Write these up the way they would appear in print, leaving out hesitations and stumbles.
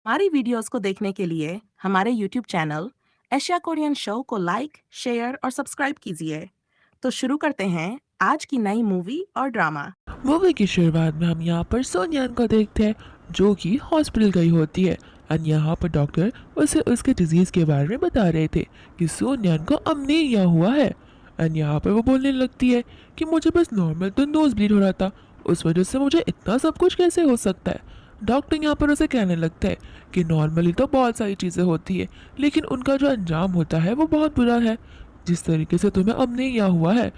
हमारी वीडियोस को देखने के लिए हमारे YouTube channel Asia Korean show को लाइक, शेयर और सब्सक्राइब कीजिए। तो शुरू करते हैं आज की नई मूवी और ड्रामा। मूवी की शुरुआत में हम यहाँ पर सोनियान को देखते हैं जो कि हॉस्पिटल गई होती है। और यहाँ पर डॉक्टर उसे उसके डिजीज के बारे में बता रहे थे कि सोनियान को अमनीरिया हुआ है। और यहाँ पर वो बोलने लगती है कि मुझे बस नॉर्मल तो नोज ब्लीड हो रहा था, उस वजह से मुझे इतना सब कुछ कैसे हो सकता है। डॉक्टर यहाँ पर उसे कहने लगता है कि नॉर्मली तो बहुत सारी चीज़ें होती है, लेकिन उनका जो अंजाम होता है वो बहुत बुरा है। जिस तरीके से तुम्हें अमनीरिया हुआ है,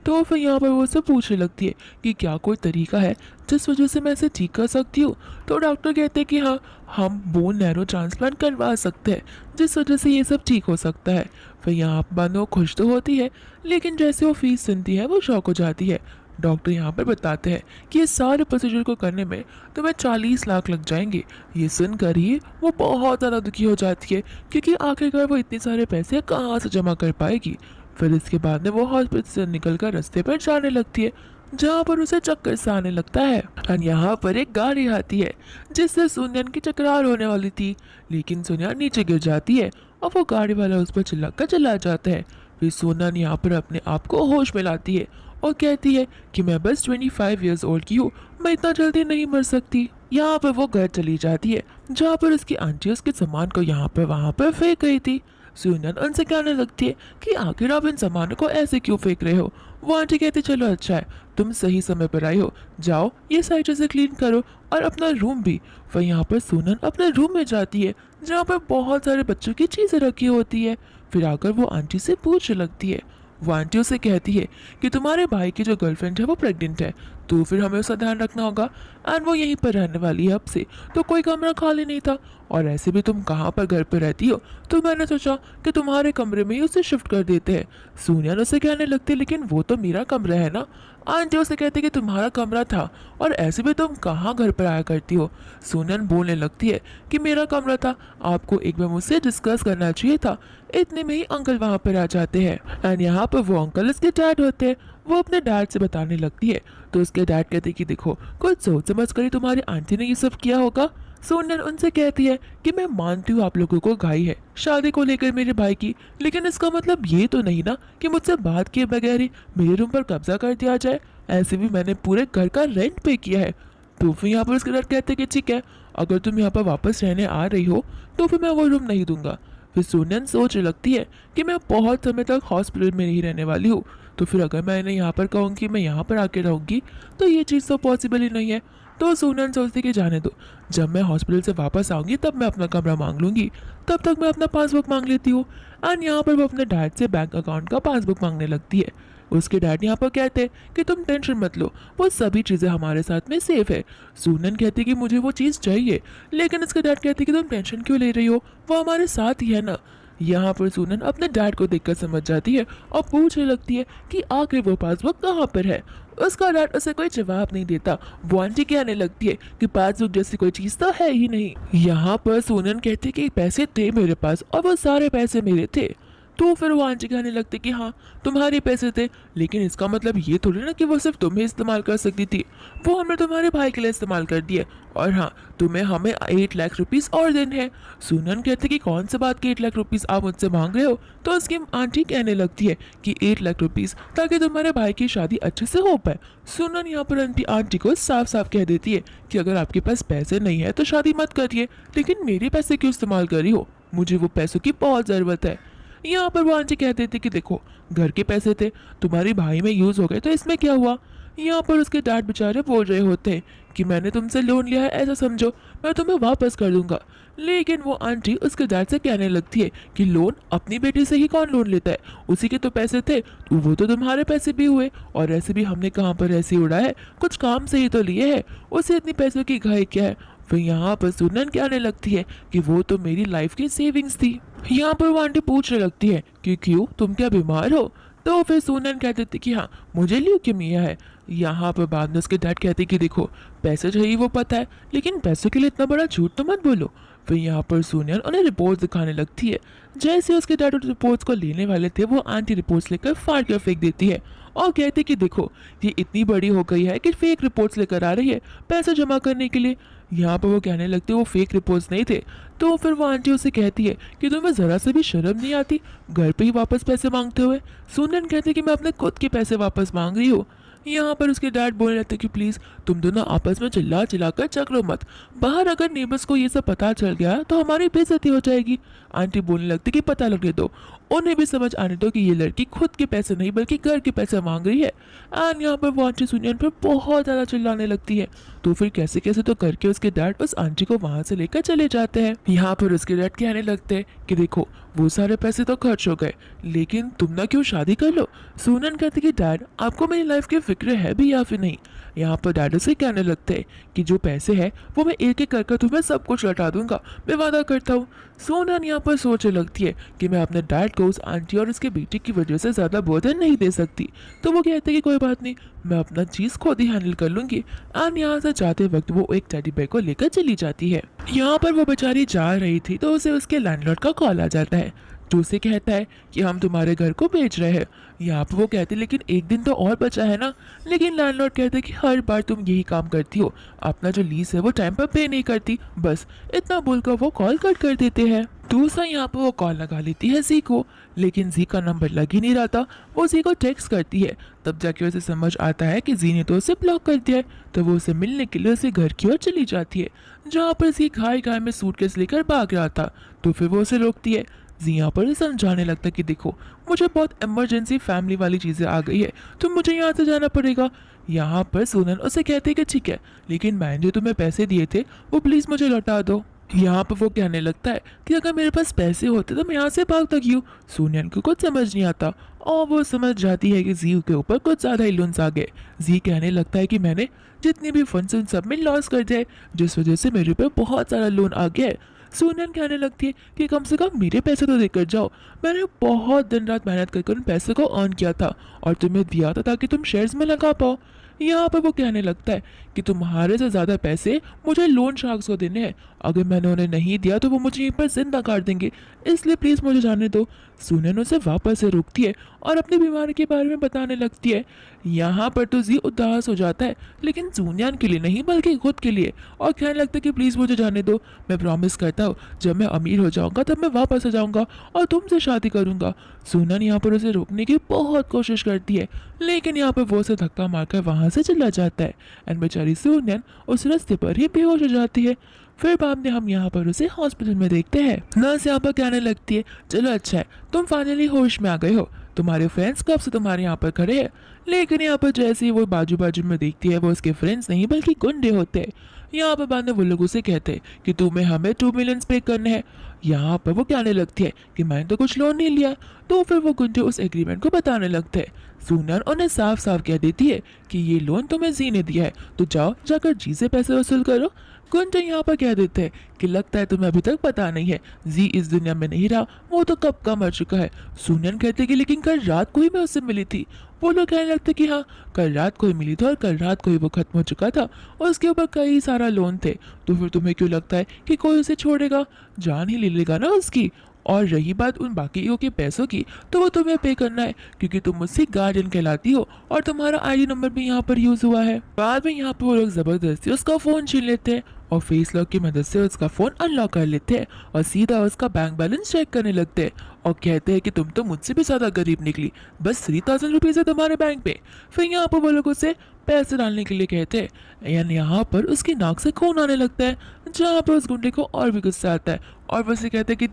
तो फिर यहाँ पर वो उससे पूछने लगती है कि क्या कोई तरीका है जिस वजह से मैं इसे ठीक कर सकती हूँ। तो डॉक्टर कहते हैं कि हाँ, हम बोन नैरो ट्रांसप्लांट करवा सकते हैं जिस वजह से ये सब ठीक हो सकता है। फिर यहाँ पर बानो खुश तो होती है, लेकिन जैसे वो फीस सुनती है वो शौक हो जाती है। डॉक्टर यहाँ पर बताते हैं कि इस सारे प्रोसीजर को करने में तुम्हें 40 लाख लग जाएंगे। ये सुनकर ही वो बहुत ज़्यादा दुखी हो जाती है, क्योंकि आखिरकार वो इतने सारे पैसे कहाँ से जमा कर पाएगी। फिर इसके बाद में वो हॉस्पिटल से निकलकर रास्ते पर जाने लगती है, जहाँ पर उसे चक्कर सा आने लगता है। और यहाँ पर एक गाड़ी आती है जिससे सुनियन की टकरार होने वाली थी, लेकिन सुनियन नीचे गिर जाती है और वो गाड़ी वाला उस पर चिल्लाकर चला जाता है। फिर सोनन यहाँ पर अपने आप को होश में लाती है और कहती है कि मैं बस 25 ईयर्स ओल्ड की हूँ, मैं इतना जल्दी नहीं मर सकती। यहाँ पर वो घर चली जाती है जहाँ पर उसकी आंटी उसके सामान को यहाँ पर वहाँ पर फेंक गई थी। सुनन उनसे कहने लगती है कि आखिर आप इन सामानों को ऐसे क्यों फेंक रहे हो। वो आंटी कहती चलो अच्छा है, तुम सही समय पर आई हो, जाओ ये सारी चीज़ें क्लीन करो और अपना रूम भी। फिर यहाँ पर सुनन अपने रूम में जाती है जहाँ पर बहुत सारे बच्चों की चीज़ें रखी होती है। फिर आकर वो आंटी से पूछने लगती है। वो आंटी उसे कहती है कि तुम्हारे भाई की जो गर्लफ्रेंड है वो प्रेग्नेंट है, तो फिर हमें उसका ध्यान रखना होगा। एंड वो यहीं पर रहने वाली है अब से, तो कोई कमरा खाली नहीं था। और ऐसे भी तुम कहाँ पर घर पर रहती हो, तो मैंने सोचा कि तुम्हारे कमरे में ही उसे शिफ्ट कर देते हैं। सोनिया उसे कहने लगती लेकिन वो तो मेरा कमरा है ना। आंटी उसे कहती कि तुम्हारा कमरा था और ऐसे भी तुम कहाँ घर पर आया करती हो। सोनियन बोलने लगती है कि मेरा कमरा था, आपको एक बार मुझसे डिस्कस करना चाहिए था। इतने में ही अंकल वहाँ पर आ जाते हैं एंड यहाँ पर वो अंकल इसके डैड होते हैं। वो अपने डैड से बताने लगती है, तो उसके डैड कहते कि देखो कुछ सोच समझ कर ही तुम्हारी आंटी ने ये सब किया होगा। सोनन उनसे कहती है कि मैं मानती हूँ आप लोगों को घाई है शादी को लेकर मेरे भाई की, लेकिन इसका मतलब ये तो नहीं ना कि मुझसे बात किए बगैर ही मेरे रूम पर कब्जा कर दिया जाए। ऐसे भी मैंने पूरे घर का रेंट पे किया है। तो फिर यहाँ पर उसके डैड कहते हैं कि ठीक है, अगर तुम यहाँ पर वापस रहने आ रही हो तो फिर मैं वो रूम नहीं दूंगा। फिर सोनियन सोचने लगती है कि मैं बहुत समय तक हॉस्पिटल में नहीं रहने वाली हूँ, तो फिर अगर मैंने यहाँ पर कहूँगी मैं यहाँ पर आके रहूँगी तो ये चीज़ तो पॉसिबल ही नहीं है। तो सोनन सोचती कि जाने दो, जब मैं हॉस्पिटल से वापस आऊँगी तब मैं अपना कमरा मांग लूँगी, तब तक मैं अपना पासबुक मांग लेती हूँ। एंड यहाँ पर वो अपने डैड से बैंक अकाउंट का पासबुक मांगने लगती है। उसके डैड यहाँ पर कहते हैं कि तुम टेंशन मत लो, वो सभी चीज़ें हमारे साथ में सेफ है। सोनन कहती कि मुझे वो चीज़ चाहिए, लेकिन उसके डैड कहते कि तुम टेंशन क्यों ले रही हो, वो हमारे साथ ही है ना। यहाँ पर सुनन अपने डैड को देखकर समझ जाती है और पूछने लगती है कि आखिर वो पासबुक कहाँ पर है। उसका डैड उसे कोई जवाब नहीं देता। वो आंटी कहने लगती है कि पासबुक जैसी कोई चीज़ तो है ही नहीं। यहाँ पर सोनन कहती है कि पैसे थे मेरे पास और वो सारे पैसे मेरे थे। तो फिर वो आंटी कहने लगती कि हाँ तुम्हारे पैसे थे, लेकिन इसका मतलब ये थोड़ी ना कि वो सिर्फ तुम्हें इस्तेमाल कर सकती थी, वो हमने तुम्हारे भाई के लिए इस्तेमाल कर दिए। और हाँ, तुम्हें हमें 8 लाख रुपीज़ और देने हैं। सुनन कहते कि कौन सा बात के 8 लाख रुपीज़ आप मुझसे मांग रहे हो। तो उसकी आंटी कहने लगती है कि 8 लाख रुपीज़ ताकि तुम्हारे भाई की शादी अच्छे से हो पाए। सुनन यहाँ पर आंटी को साफ साफ कह देती है कि अगर आपके पास पैसे नहीं है तो शादी मत करिए, लेकिन मेरे पैसे क्यों इस्तेमाल करी हो, मुझे वो पैसों की बहुत ज़रूरत है। यहाँ पर वो आंटी कह देती कि देखो घर के पैसे थे, तुम्हारे भाई में यूज़ हो गए तो इसमें क्या हुआ। यहाँ पर उसके डैड बेचारे बोल रहे होते हैं कि मैंने तुमसे लोन लिया है ऐसा समझो, मैं तुम्हें वापस कर दूंगा। लेकिन वो आंटी उसके डैड से कहने लगती है कि लोन अपनी बेटी से ही कौन लोन लेता है, उसी के तो पैसे थे, तो वो तो तुम्हारे पैसे भी हुए, और ऐसे भी हमने कहाँ पर ऐसे उड़ा है, कुछ काम से ही तो लिए है, उसे इतनी पैसों की घाई क्या है। फिर यहाँ पर सुनन कहने लगती है कि वो तो मेरी लाइफ की सेविंग्स थी। यहाँ पर वो आंटी पूछने लगती है कि क्यों, तुम क्या बीमार हो। तो फिर सुनन कह देती कि हाँ मुझे ल्यूकेमिया है। यहाँ पर बाद में उसके डैड कहते कि देखो पैसे चाहिए वो पता है, लेकिन पैसों के लिए इतना बड़ा झूठ तो मत बोलो। फिर यहाँ पर सुनियन उन्हें रिपोर्ट्स दिखाने लगती है। जैसे उसके डैड रिपोर्ट्स को लेने वाले थे, वो आंटी रिपोर्ट्स लेकर फाड़ कर फेंक देती है और कहते कि देखो ये इतनी बड़ी हो गई है कि फेक रिपोर्ट्स लेकर आ रही है पैसे जमा करने के लिए। यहाँ पर वो कहने लगती है वो फेक रिपोर्ट्स नहीं थे। तो फिर वो आंटी उसे कहती है कि तुम्हें ज़रा से भी शर्म नहीं आती घर पे ही वापस पैसे मांगते हुए। सुनन कहती है कि मैं अपने खुद के पैसे वापस मांग रही हूँ। यहाँ पर उसके डैड बोलने लगते कि प्लीज़ तुम दोनों आपस में चिल्ला चिल्ला कर झगड़ो मत, बाहर अगर नेबर्स को ये सब पता चल गया तो हमारी बेइज्जती हो जाएगी। आंटी बोलने लगती कि पता लगने दो, उन्हें भी समझ आने दो कि ये लड़की खुद के पैसे नहीं बल्कि घर के पैसे मांग रही है। एंड यहाँ पर वो आंटी सुनियन पर बहुत ज़्यादा चिल्लाने लगती है। तो फिर कैसे कैसे तो करके उसके डैड उस आंटी को वहाँ से लेकर चले जाते हैं। यहाँ पर उसके डैड कहने लगते हैं कि देखो वो सारे पैसे तो खर्च हो गए, लेकिन तुम ना क्यों शादी कर लो। सुनन कहती कि डैड आपको मेरी लाइफ की फिक्र है भी या फिर नहीं। यहाँ पर डैड उसे कहने लगते हैं कि जो पैसे हैं वो मैं एक एक कर तुम्हें सब कुछ लौटा दूंगा, मैं वादा करता हूँ। सोनन यहाँ पर सोचने लगती है कि मैं अपने डैड को उस आंटी और उसके बेटी की वजह से ज़्यादा बर्डन नहीं दे सकती। तो वो कहते हैं कि कोई बात नहीं, मैं अपना चीज़ खुद ही हैंडल कर लूँगी। एंड यहाँ से जाते वक्त वो एक टेडी बेयर को लेकर चली जाती है। यहाँ पर वो बेचारी जा रही थी तो उसे उसके लैंडलॉर्ड का कॉल आ जाता है, जो उसे कहता है कि हम तुम्हारे घर को बेच रहे हैं। यहाँ पर वो कहते लेकिन एक दिन तो और बचा है ना। लेकिन लैंडलॉर्ड कहते कि हर बार तुम यही काम करती हो, अपना जो लीज है वो टाइम पर पे नहीं करती। बस इतना बोलकर वो कॉल कट कर देते हैं। दूसरा यहाँ पर वो कॉल लगा लेती है जी को, लेकिन जी का नंबर लग ही नहीं रहा था। वो जी को टेक्स्ट करती है, तब जाके उसे समझ आता है कि जी ने तो उसे ब्लॉक कर दिया है। तो वो उसे मिलने के लिए उसे घर की ओर चली जाती है, जहाँ पर जी घाय घाय में सूटकेस लेकर भाग रहा था। तो फिर वो उसे रोकती है। जी यहाँ पर समझाने लगता कि देखो मुझे बहुत इमरजेंसी फैमिली वाली चीज़ें आ गई है, तो मुझे यहाँ से जाना पड़ेगा। यहाँ पर सोनन उसे कहते कि ठीक है, लेकिन मैंने जो तुम्हें पैसे दिए थे वो प्लीज़ मुझे लौटा दो। यहाँ पर वो कहने लगता है कि अगर मेरे पास पैसे होते तो मैं यहाँ से भागता क्यों। सोनियन को कुछ समझ नहीं आता और वो समझ जाती है कि जी के ऊपर कुछ ज़्यादा ही लोन्स आ गए। जी कहने लगता है कि मैंने जितने भी फंड्स उन सब में लॉस कर दिए, जिस वजह से मेरे ऊपर बहुत सारा लोन आ गया है। सोनियन कहने लगती है कि कम से कम मेरे पैसे तो देकर जाओ, मैंने बहुत दिन रात मेहनत करके उन पैसे को अर्न किया था और तुम्हें दिया था ताकि तुम शेयर्स में लगा पाओ। यहाँ पर वो कहने लगता है कि तुम्हारे से ज़्यादा पैसे मुझे लोन शार्क्स को देने हैं, अगर मैंने उन्हें नहीं दिया तो वो मुझे यहीं पर जिंदा काट देंगे, इसलिए प्लीज़ मुझे जाने दो। सुनन उसे वापस से रोकती है और अपनी बीमारी के बारे में बताने लगती है। यहाँ पर तो जी उदास हो जाता है, लेकिन सुनियान के लिए नहीं बल्कि खुद के लिए, और कहने लगता है कि प्लीज़ मुझे जाने दो, मैं प्रॉमिस करता हूँ जब मैं अमीर हो जाऊँगा तब मैं वापस आ जाऊँगा और तुमसे शादी करूँगा। सुनन यहाँ पर उसे रोकने की बहुत कोशिश करती है, लेकिन यहाँ पर वो उसे धक्का मारकर वहाँ से चला जाता है एंड बेचारी सुनन उस रास्ते पर ही बेहोश हो जाती है। फिर बाद में हम यहाँ पर उसे हॉस्पिटल में देखते हैं। नर्स यहाँ पर कहने लगती है चलो अच्छा है तुम फाइनली होश में आ गए हो, तुम्हारे फ्रेंड्स कब से तुम्हारे यहाँ पर खड़े हैं। लेकिन यहाँ पर जैसे ही वो बाजू बाजू में देखती है वो उसके फ्रेंड्स नहीं बल्कि गुंडे होते हैं। यहाँ पर बाद में वो लोग उसे कहते हैं कि तुम्हें हमें 2 मिलियन पे करने हैं। यहाँ पर वो कहने लगती है कि मैंने तो कुछ लोन नहीं लिया। तो फिर वो गुंडे उस एग्रीमेंट को बताने लगते हैं। सुनन उन्हें साफ साफ कह देती है कि ये लोन तुम्हें जी ने दिया है, तो जाओ जाकर जी से पैसे वसूल करो। गुंडे यहाँ पर कह देते हैं कि लगता है तुम्हें अभी तक पता नहीं है, जी इस दुनिया में नहीं रहा, वो तो कब का मर चुका है। सुनन कहते कि लेकिन कल रात को ही मैं उससे मिली थी। वो लोग कहने लगते कि हाँ कल रात को ही मिली थी और कल रात को ही वो खत्म हो चुका था और उसके ऊपर कई सारा लोन थे। तो फिर तुम्हें क्यों लगता है कि कोई उसे छोड़ेगा, जान ही ले लेगा ना उसकी। और रही बात उन बाकियों के पैसों की, तो वो तुम्हें पे करना है क्योंकि तुम मुझसे गार्डियन कहलाती हो और तुम्हारा आईडी नंबर भी यहाँ पर यूज हुआ है। बाद में यहाँ पर वो लोग जबरदस्ती उसका फोन छीन लेते हैं और फेस लॉक की मदद से उसका फोन अनलॉक कर लेते हैं और सीधा उसका बैंक बैलेंस चेक करने लगते हैं और कहते हैं कि तुम तो मुझसे भी ज्यादा गरीब निकली, बस 3000 रुपीज है तुम्हारे बैंक पे। फिर यहाँ पर वो लोग उसे पैसे डालने के लिए कहते हैं यानी यहाँ पर उसकी नाक से खून आने लगता है, जहाँ पर उस गुंडे को और भी गुस्सा आता है और वैसे कहते हैं कि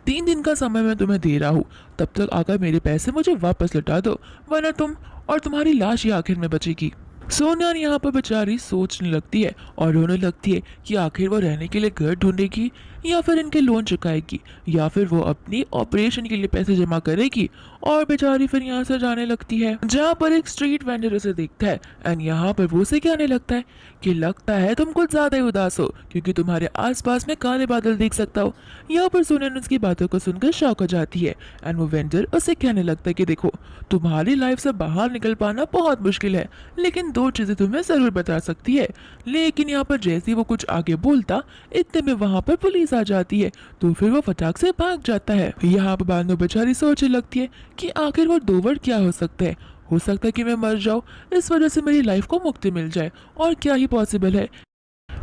3 दिन का समय मैं तुम्हें दे रहा हूँ, तब तक आकर मेरे पैसे मुझे वापस लौटा दो, वरना तुम और तुम्हारी लाश ही आखिर में बचेगी। सोनिया यहाँ पर बेचारी सोचने लगती है और रोने लगती है कि आखिर वो रहने के लिए घर ढूंढेगी या फिर इनके लोन चुकाएगी या फिर वो अपनी ऑपरेशन के लिए पैसे जमा करेगी। और बेचारी फिर यहाँ से जाने लगती है, जहाँ पर एक स्ट्रीट वेंडर उसे देखता है एंड यहाँ पर वो उसे कहने लगता है कि लगता है तुम कुछ ज्यादा ही उदास हो क्योंकि तुम्हारे आसपास में काले बादल देख सकता हो। यहाँ पर सोनिया उसकी बातों को सुनकर शॉक हो जाती है एंड वो वेंडर उसे कहने लगता है कि देखो तुम्हारी लाइफ से बाहर निकल पाना बहुत मुश्किल है, लेकिन 2 चीजें तुम्हें जरूर बता सकती है। लेकिन यहाँ पर जैसे ही वो कुछ आगे बोलता इतने में वहां पर पुलिस आ जाती है, तो फिर वो फटाक से भाग जाता है। यहाँ पर बाद में बेचारी सोचने लगती है कि आखिर वो 2 वर्ड क्या हो सकते हैं। हो सकता है कि मैं मर जाऊं, इस वजह से मेरी लाइफ को मुक्ति मिल जाए, और क्या ही पॉसिबल है।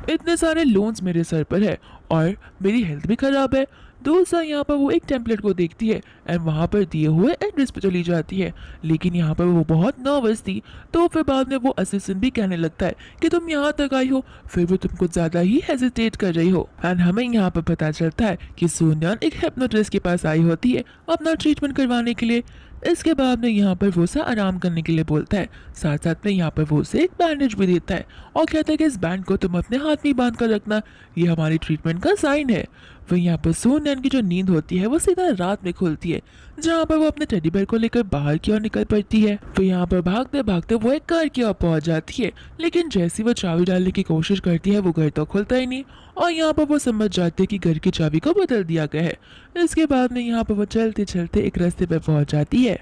इतने सारे लोन्स मेरे सर पर है और मेरी हेल्थ भी खराब है। दूसरा यहाँ पर वो एक टेम्पलेट को देखती है एंड वहाँ पर दिए हुए एड्रेस पे चली जाती है, लेकिन यहाँ पर वो बहुत नर्वस थी। तो फिर बाद में वो असिस्टेंट भी कहने लगता है कि तुम यहाँ तक आई हो, फिर भी तुम कुछ ज़्यादा ही हेजिटेट कर रही हो। एंड हमें यहाँ पर पता चलता है कि सूनयान एक हिप्नोटिस्ट के पास आई होती है अपना ट्रीटमेंट करवाने के लिए। इसके बाद में यहाँ पर वो उसे आराम करने के लिए बोलता है, साथ साथ में यहाँ पर वो उसे एक बैंडेज भी देता है और कहता है कि इस बैंड को तुम अपने हाथ में बांध कर रखना, ये हमारी ट्रीटमेंट का साइन है। फिर यहाँ पर सूनैन की जो नींद होती है वो सीधा रात में खुलती है, जहाँ पर वो अपने टेडी बेयर को लेकर बाहर की ओर निकल पड़ती है। फिर यहाँ पर भागते भागते वो एक घर की ओर पहुंच जाती है, लेकिन जैसी वो चाबी डालने की कोशिश करती है वो घर तो खुलता ही नहीं और यहाँ पर वो समझ जाती है कि घर की चाबी को बदल दिया गया है। इसके बाद में यहाँ पर वो चलते चलते एक रास्ते पर पहुंच जाती है,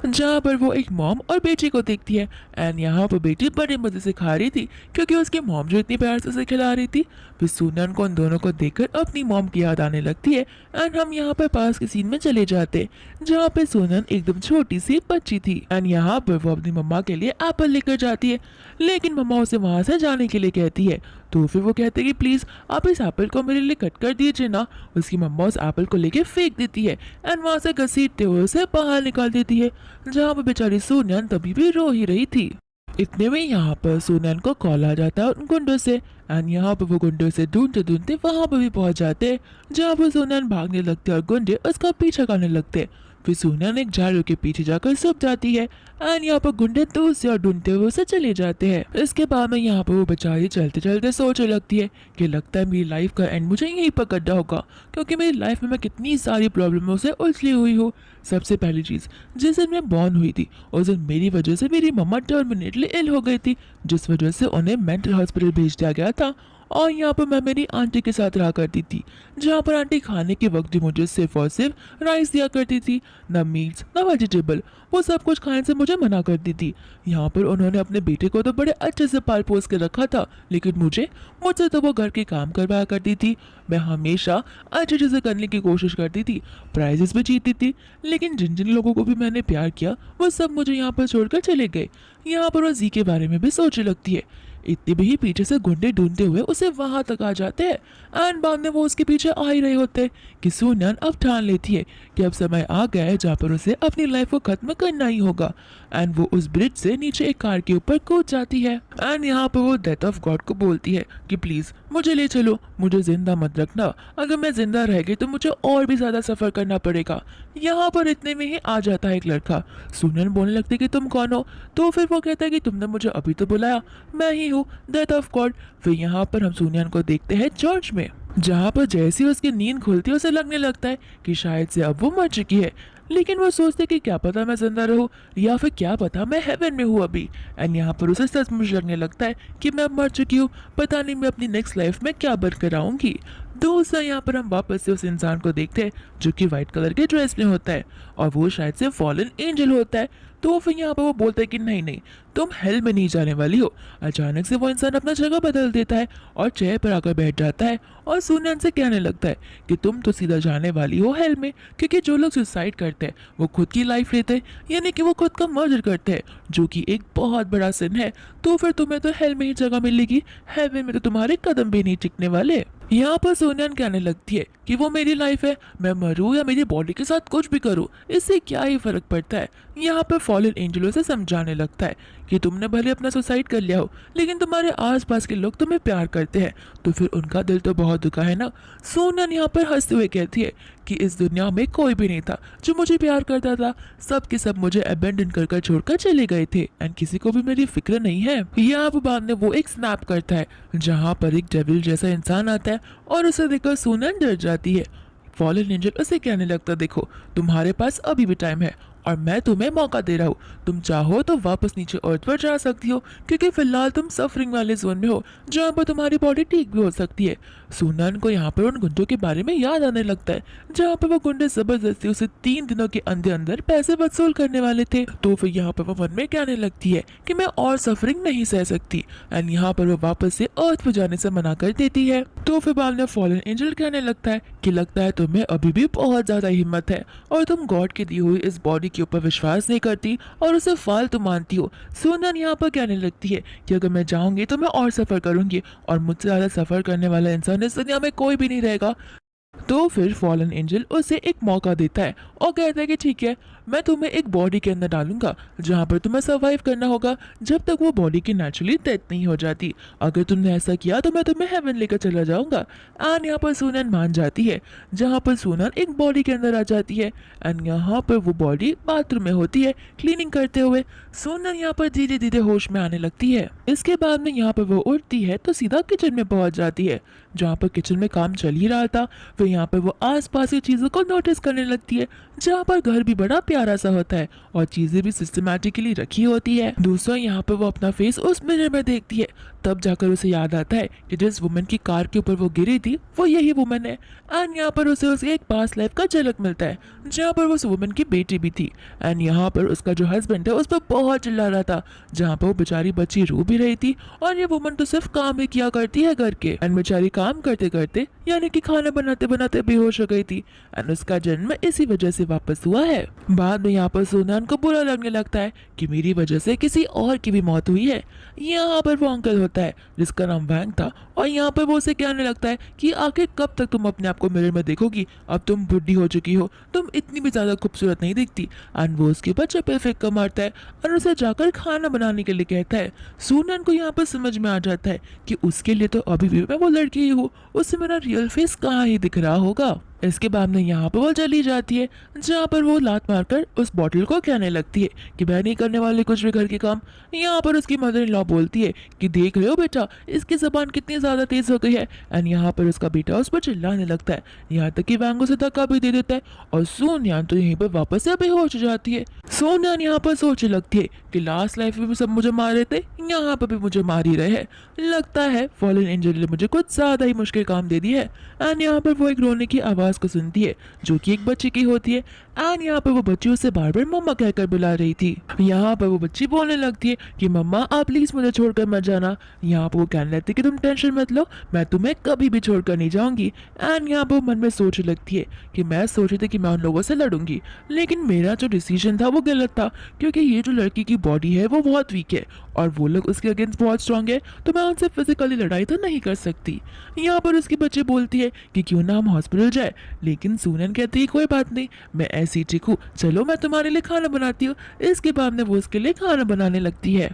जहाँ पर वो एक मॉम और बेटी को देखती है। एंड यहाँ पर बेटी बड़े मजे से खा रही थी क्योंकि उसकी मॉम जो इतनी प्यार से उसे खिला रही थी। फिर सूनन को उन दोनों को देखकर अपनी मॉम की याद आने लगती है एंड हम यहाँ पर पास के सीन में चले जाते, जहाँ पे सूनन एकदम छोटी सी बच्ची थी। एंड यहाँ पर वो अपनी मम्मा के लिए एप्पल लेकर जाती है, लेकिन मम्मा उसे वहाँ से जाने के लिए कहती है। तो फिर वो कहते हैं कि प्लीज़ आप इस एप्पल को मेरे लिए कट कर दीजिए ना। उसकी मम्मा उस एप्पल को लेके फेंक देती है एंड वहाँ से घसीटते हुए उसे बाहर निकाल देती है, जहाँ पर बेचारी सूनयन तभी भी रो ही रही थी। इतने में यहाँ पर सूनयन को कॉल आ जाता है उन गुंडों से एंड यहाँ पर वो गुंडों से ढूंढते ढूंढते वहाँ पर भी पहुँच जाते हैं, जहाँ पर सूनयन भागने लगते हैं और गुंडे उसका पीछा करने लगते हैं। फिर सूनयन एक झाड़ू के पीछे जाकर छुप जाती है एंड यहाँ पर गुंडे दूर से और ढूंढते हुए उसे चले जाते हैं। इसके बाद में यहाँ पर वो बेचारी चलते चलते सोचने लगती है कि लगता है मेरी लाइफ का एंड मुझे यहीं पर करना होगा, क्योंकि मेरी लाइफ में मैं कितनी सारी प्रॉब्लमों से उलझी हुई हूँ। सबसे पहली चीज़, जिस दिन मैं बॉर्न हुई थी उस दिन मेरी वजह से मेरी मम्मा टर्मिनेटली इल हो गई थी, जिस वजह से उन्हें मेंटल हॉस्पिटल भेज दिया गया था। और यहाँ पर मैं मेरी आंटी के साथ रहा करती थी, जहाँ पर आंटी खाने के वक्त भी मुझे सिर्फ और सिर्फ राइस दिया करती थी, ना मीट्स ना वेजिटेबल। वो सब कुछ खाने से मुझे मना करती थी। यहाँ पर उन्होंने अपने बेटे को तो बड़े अच्छे से पाल पोस के रखा था, लेकिन मुझसे तो वो घर के काम करवाया करती थी। मैं हमेशा अच्छी चीज़ें करने की कोशिश करती थी, प्राइजेस भी जीतती थी, लेकिन जिन जिन लोगों को भी मैंने प्यार किया वो सब मुझे यहाँ पर छोड़कर चले गए। यहाँ पर वो जी के बारे में भी सोचने लगती है। इतने भी ही पीछे से गुंडे ढूंढते हुए उसे वहां तक आ जाते हैं एंड बाद में वो उसके पीछे आ ही रहे होते हैं कि सूनयन अब ठान लेती है कि अब समय आ गया है जहाँ पर उसे अपनी लाइफ को खत्म करना ही होगा। एंड वो उस ब्रिज से नीचे एक कार के ऊपर कूद जाती है एंड यहाँ पर वो डेथ ऑफ गॉड को बोलती है कि प्लीज मुझे ले चलो, मुझे जिंदा मत रखना, अगर मैं जिंदा रह गई तो मुझे और भी ज्यादा सफर करना पड़ेगा। यहाँ पर इतने में ही आ जाता है एक लड़का। सूनयन बोलने लगती है कि तुम कौन हो? तो फिर वो कहता है कि तुमने मुझे अभी तो बुलाया, मैं ही हूँ डेथ ऑफ गॉड। फिर यहाँ पर हम सूनयन को देखते हैं चर्च में, जहाँ पर जैसी उसकी नींद खुलती है उसे लगने लगता है कि शायद से अब वो मर चुकी है, लेकिन वो सोचते कि क्या पता मैं जिंदा रहूं या फिर क्या पता मैं हेवन में हूँ अभी। एंड यहाँ पर उसे सचमुच लगने लगता है कि मैं अब मर चुकी हूँ, पता नहीं मैं अपनी नेक्स्ट लाइफ में क्या बनकर आऊंगी। दोस्तों यहाँ पर हम वापस से उस इंसान को देखते हैं जो कि व्हाइट कलर के ड्रेस में होता है और वो शायद से फॉलन एंजल होता है। तो फिर यहाँ पर वो बोलता है कि नहीं नहीं, तुम हेल में नहीं जाने वाली हो। अचानक से वो इंसान अपना जगह बदल देता है और चेयर पर आकर बैठ जाता है और सूनयन से कहने लगता है कि तुम तो सीधा जाने वाली हो हेल में, क्योंकि जो लोग सुसाइड करते हैं वो खुद की लाइफ लेते हैं, यानी कि वो खुद का मर्डर करते हैं, जो कि एक बहुत बड़ा सिन है। तो फिर तुम्हें तो हेल में ही जगह मिलेगी, हेवन में तो तुम्हारे कदम भी नहीं टिकने वाले। यहाँ पर सूनयन कहने लगती है कि वो मेरी लाइफ है, मैं मरूं या मेरी बॉडी के साथ कुछ भी करूं, इससे क्या ही फर्क पड़ता है। यहाँ पर फॉलन एंजलो से समझाने लगता है कि तुमने भले अपना सुसाइड कर लिया हो, लेकिन तुम्हारे आसपास के लोग तुम्हें प्यार करते हैं, तो फिर उनका दिल तो बहुत दुखा है ना। सूनयन यहाँ पर हंसते हुए कहती है कि इस दुनिया में कोई भी नहीं था जो मुझे प्यार करता था, सब के सब मुझे अबेंडन कर छोड़कर चले गए थे एंड किसी को भी मेरी फिक्र नहीं है। यहाँ पर बाद में वो एक स्नैप करता है, जहाँ पर एक डेविल जैसा इंसान आता है और उसे देखकर सूनयन डर जाती है। फॉलन एंजल उसे कहने लगता, देखो तुम्हारे पास अभी भी टाइम है और मैं तुम्हें मौका दे रहा हूँ, तुम चाहो तो वापस नीचे अर्थ पर जा सकती हो, क्योंकि फिलहाल तुम सफरिंग वाले जोन में हो जहाँ पर तुम्हारी बॉडी ठीक भी हो सकती है। सूनयन को यहाँ पर उन गुंडों के बारे में याद आने लगता है, जहाँ पर वो गुंडे जबरदस्ती उसे 3 दिनों के अंदर अंदर पैसे वसूल करने वाले थे। तो फिर यहाँ पर वो मन में कहने लगती है कि मैं और सफरिंग नहीं सह सकती एंड यहाँ पर वो वापस से अर्थ पर जाने से मना कर देती है। तो फिर बाद में फॉलन एंजल कहने लगता है कि लगता है तुम्हें अभी भी बहुत ज्यादा हिम्मत है और तुम गॉड की दी हुई इस बॉडी के ऊपर विश्वास नहीं करती और उसे फालतू मानती हो। सोनियन यहाँ पर कहने लगती है कि अगर मैं जाऊंगी तो मैं और सफ़र करूंगी और मुझसे ज़्यादा सफ़र करने वाला इंसान इस दुनिया में कोई भी नहीं रहेगा। तो फिर फॉलन एंजल उसे एक मौका देता है और कहता है कि ठीक है, मैं तुम्हें एक बॉडी के अंदर डालूंगा जहां पर तुम्हें सर्वाइव करना होगा जब तक वो बॉडी की नेचुरली डेथ नहीं हो जाती। अगर तुमने ऐसा किया तो मैं तुम्हें हेवन लेकर चला जाऊंगा। एंड यहाँ पर सोनन मान जाती है, जहाँ पर सोनन एक बॉडी के अंदर आ जाती है। एंड यहाँ पर वो बॉडी बाथरूम में होती है क्लीनिंग करते हुए। सोनन यहाँ पर धीरे धीरे होश में आने लगती है। इसके बाद में यहाँ पर वो उठती है तो सीधा किचन में पहुंच जाती है। जहाँ पर किचन में काम चल ही रहा था, फिर यहाँ पर वो आसपास की चीज़ों को नोटिस करने लगती है, जहाँ पर घर भी बड़ा प्यारा सा होता है और चीज़ें भी सिस्टमैटिकली रखी होती है। दूसरा यहाँ पर वो अपना फेस उस मिरर में देखती है, तब जाकर उसे याद आता है कि जिस वुमन की कार के ऊपर वो गिरी थी वो यही वुमन है। एंड यहाँ पर उसे उसके एक पास्ट लाइफ का झलक मिलता है, जहाँ पर उस वुमन की बेटी भी थी। एंड यहाँ पर उसका जो हस्बैंड है उस पर बहुत चिल्ला रहा था, जहाँ पर वो बेचारी बच्ची रो भी रही थी और ये वुमन तो सिर्फ काम ही किया करती है घर के। एंड बेचारी काम करते करते यानी कि खाना बनाते बनाते बेहोश हो गई थी। एंड उसका जन्म इसी वजह से वापस हुआ है। बाद में यहाँ पर सोनान को बुरा लगने लगता है कि मेरी वजह से किसी और की भी मौत हुई है। यहाँ पर वो अंकल होता है जिसका नाम वैंग था और यहाँ पर वो उसे कहने लगता है कि आखिर कब तक तुम अपने आप को मिरर में देखोगी, अब तुम बुढ़ी हो चुकी हो, तुम इतनी भी ज्यादा खूबसूरत नहीं दिखती। एंड वो उसके ऊपर चप्पल फेंक कर मारता है और उसे जाकर खाना बनाने के लिए कहता है। सोनन को यहाँ पर समझ में आ जाता है कि उसके लिए तो अभी भी मैं वो लड़की ही हूँ, उससे मेरा रियल फेस कहाँ ही दिख रहा होगा। इसके बाद में यहाँ पर वो चली जाती है, जहाँ पर वो लात मारकर उस बॉटल को कहने लगती है कि मैं नहीं करने वाली कुछ भी घर के काम। यहाँ पर उसकी मदर इन लॉ बोलती है कि देख रहे हो बेटा, इसकी जबान कितनी ज़्यादा तेज हो गई है। एंड यहाँ पर उसका बेटा उस पर चिल्लाने लगता है, यहाँ तक कि वैंग उसे धक्का भी दे देता है और सोनियान तो यहीं पर वापस से बेहोश हो जाती है। सोनियान यहाँ पर सोचने लगती है कि लास्ट लाइफ में भी सब मुझे मार रहे थे, यहाँ पर भी मुझे मार ही रहे हैं। लगता है फॉलन एंजल ने मुझे कुछ ज़्यादा ही मुश्किल काम दे दी है। एंड यहाँ पर वो एक रोने की आवाज़ को सुनती है जो कि एक बच्चे की होती है। एंड यहाँ पर वो बच्ची उसे बार बार मम्मा कहकर बुला रही थी। यहाँ पर वो बच्ची बोलने लगती है कि मम्मा आप प्लीज मुझे छोड़कर मत जाना। यहाँ पर वो कहने लगती है कि तुम टेंशन मत लो, मैं तुम्हें कभी भी छोड़कर नहीं जाऊंगी। एंड यहाँ पर वो मन में सोचने लगती है कि मैं सोच रही थी कि मैं उन लोगों से लड़ूंगी, लेकिन मेरा जो डिसीजन था वो गलत था, क्योंकि ये जो लड़की की बॉडी है वो बहुत वीक है और वो लोग उसके अगेंस्ट बहुत स्ट्रांग है, तो मैं उनसे फिजिकली लड़ाई तो नहीं कर सकती। यहाँ पर उसकी बच्ची बोलती है कि क्यों ना हम हॉस्पिटल जाए, लेकिन सोनन कहती है कोई बात नहीं, मैं ऐसी ठीक हूँ, चलो मैं तुम्हारे लिए खाना बनाती हूँ। इसके बाद में वो उसके लिए खाना बनाने लगती है।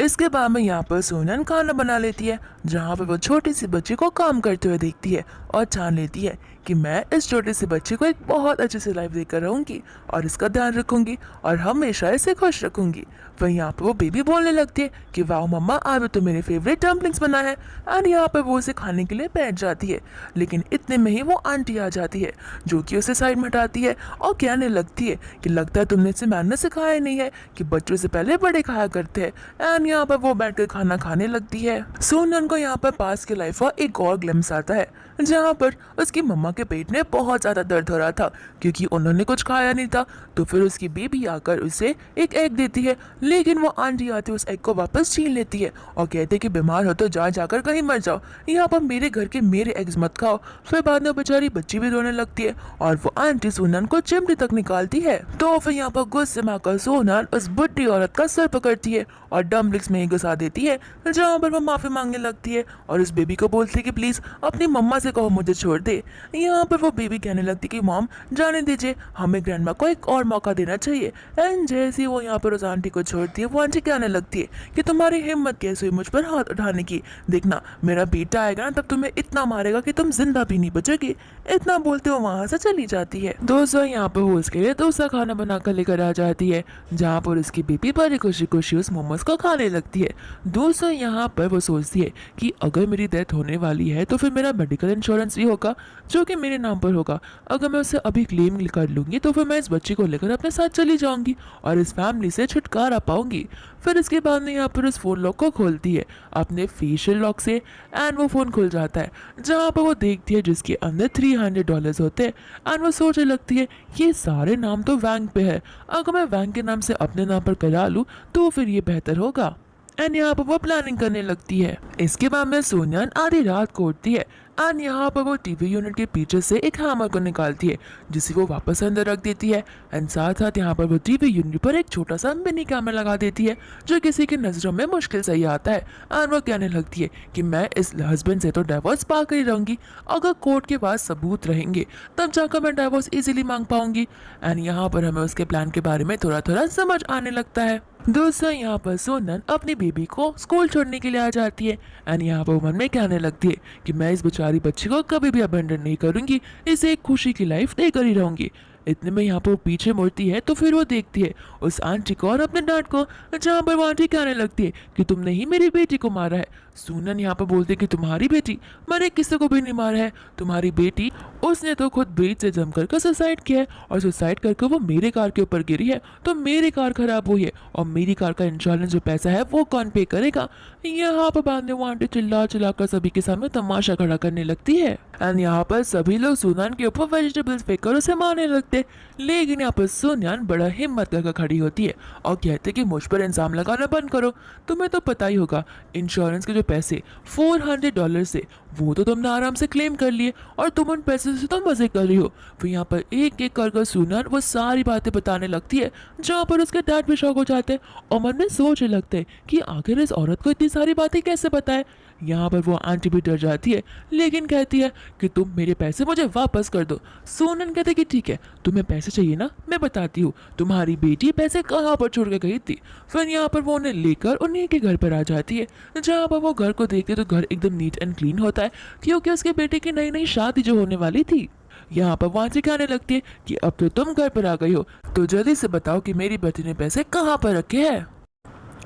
इसके बाद में यहाँ पर सोनन खाना बना लेती है, जहाँ पर वो छोटी सी बच्ची को काम करते हुए देखती है और ठान लेती है कि मैं इस छोटे से बच्चे को एक बहुत अच्छे से लाइफ देकर रहूंगी और इसका ध्यान रखूंगी और हमेशा इसे खुश रखूंगी। फिर यहाँ पर वो बेबी बोलने लगती है कि वाह मम्मा, आज तो मेरे फेवरेट डम्पलिंग्स बना है। और यहाँ पर वो उसे खाने के लिए बैठ जाती है, लेकिन इतने में ही वो आंटी आ जाती है जो कि उसे साइड में हटाती है और कहने लगती है कि लगता है तुमने इसे मैंने सिखाया नहीं है कि बच्चों से पहले बड़े खाया करते हैं। एंड यहाँ पर वो बैठकर खाना खाने लगती है। सोनन को यहाँ पर पास की लाइफ का एक और ग्लिम्स आता है, जहाँ पर उसकी मम्मा के पेट में बहुत ज़्यादा दर्द हो रहा था क्योंकि उन्होंने कुछ खाया नहीं था। तो फिर उसकी बेबी आकर उसे एक एग देती है, लेकिन वो आंटी आती उस एग को वापस छीन लेती है और कहते हैं कि बीमार हो तो जाकर कहीं मर जाओ, यहाँ पर मेरे घर के मेरे एग्स मत खाओ। फिर बाद में बेचारी बच्ची भी रोने लगती है और वो आंटी सोनन को चिमटी तक निकालती है। तो फिर यहाँ पर गुस्से में आकर सोनन उस बुढ़ी औरत का सर पकड़ती है और डम्पलिंग्स में ही घुसा देती है, जहाँ पर वो माफी मांगने लगती है और उस बेबी को बोलती है कि प्लीज अपनी मम्मा से कहो मुझे छोड़ दे। यहाँ पर वो बेबी कहने लगती कि मॉम जाने दीजिए, हमें ग्रैंडमा को एक और मौका देना चाहिए। एंड जैसे वो यहाँ पर उस आंटी को छोड़ती है, वो आंटी कहने लगती है कि तुम्हारी हिम्मत कैसे हुई मुझ पर हाथ उठाने की, देखना मेरा बेटा आएगा ना तब तुम्हें इतना मारेगा कि तुम जिंदा भी नहीं बचोगी। इतना बोलते वो वहां से चली जाती है। दोस्तों यहाँ पर वो उसके लिए दूसरा खाना बनाकर लेकर आ जाती है, जहाँ पर उसकी बेबी बड़ी खुशी खुशी उस मोमोज को खाने लगती है। दोस्तों यहाँ पर वो सोचती है कि अगर मेरी डेथ होने वाली है तो फिर मेरा मेडिकल इंश्योरेंस भी होगा जो कि मेरे नाम पर होगा। अगर मैं उसे अभी क्लेम कर लूँगी तो फिर मैं इस बच्ची को लेकर अपने साथ चली जाऊँगी और इस फैमिली से छुटकारा पाऊंगी। फिर इसके बाद में यहाँ पर उस फ़ोन लॉक को खोलती है अपने फेशियल लॉक से एंड वो फ़ोन खुल जाता है, जहाँ पर वो देखती है जिसके अंदर $300 होते हैं। एंड वो सोचने लगती है ये सारे नाम तो वैंग पे है, अगर मैं वैंग के नाम से अपने नाम पर करा लूँ तो फिर ये बेहतर होगा। एंड यहाँ पर वो प्लानिंग करने लगती है। इसके बाद में सोनियन आधी रात को उठती है एंड यहाँ पर वो टीवी यूनिट के पीछे से एक हैमर को निकालती है जिसे वो वापस अंदर रख देती है एंड साथ साथ यहाँ पर वो टीवी यूनिट पर एक छोटा सा मिनी कैमरा लगा देती है जो किसी की नज़रों में मुश्किल से ही आता है। एंड वो कहने लगती है कि मैं इस हस्बैंड से तो डिवोर्स पा कर ही रहूंगी, अगर कोर्ट के पास सबूत रहेंगे तब जाकर मैं डिवोर्स इजीली मांग पाऊंगी। एंड यहाँ पर हमें उसके प्लान के बारे में थोड़ा थोड़ा समझ आने लगता है। दोस्तों यहाँ पर सोनन अपनी बेबी को स्कूल छोड़ने के लिए आ जाती है एंड यहाँ पर मन में कहने लगती है कि मैं इस बेचारी बच्ची को कभी भी अबेंडन नहीं करूंगी, इसे एक खुशी की लाइफ देकर ही रहूंगी। इतने में यहाँ पर वो पीछे मुड़ती है तो फिर वो देखती है उस आंटी को और अपने डैड को, जहाँ पर वो आंटी कहने लगती है कि तुमने ही मेरी बेटी को मारा है। सोनन यहाँ पर बोलते कि तुम्हारी बेटी? मैंने किसी को भी नहीं मारा है, तुम्हारी बेटी उसने तो खुद ब्रिज से जमकर कर सुसाइड किया है और सुसाइड करके वो मेरे कार के ऊपर गिरी है तो मेरी कार खराब हुई है और मेरी कार का इंश्योरेंस जो पैसा है वो कौन पे करेगा। यहाँ पर बाद में वो आंटी चिल्ला चिल्ला कर सभी के सामने तमाशा खड़ा करने लगती है एंड यहाँ पर सभी लोग सोनन के ऊपर वेजिटेबल्स फेंक कर उसे मारने लगते। लेकिन यहाँ पर सोनियन बड़ा हिम्मत करके खड़ी होती है और कहते कि मुझ पर इल्जाम लगाना बंद करो, तुम्हें तो पता ही होगा इंश्योरेंस के जो पैसे $400 से वो तो तुमने आराम से क्लेम कर लिए और तुम उन पैसे से तो मजे कर रही हो। फिर यहाँ पर एक एक कर सोनन वो सारी बातें बताने लगती है जहाँ पर उसके डैड भी शौक हो जाते हैं और मन में सोचने लगते हैं कि आखिर इस औरत को इतनी सारी बातें कैसे पता है। यहाँ पर वो आंटी भी डर जाती है लेकिन कहती है कि तुम मेरे पैसे मुझे वापस कर दो। सोनन कहते कि ठीक है, तुम्हें पैसे चाहिए ना, मैं बताती हूँ तुम्हारी बेटी पैसे कहाँ पर छोड़ के गई थी। फिर यहाँ पर वो उन्हें लेकर उन्हीं के घर पर आ जाती है जहाँ पर वो घर को देखते तो घर एकदम नीट एंड क्लीन होता है क्योंकि उसके बेटे की नई नई शादी जो होने वाली थी। यहाँ पर वहाँ से कहने लगती है कि अब तो तुम घर पर आ गई हो तो जल्दी से बताओ कि मेरी बेटी ने पैसे कहाँ पर रखे हैं।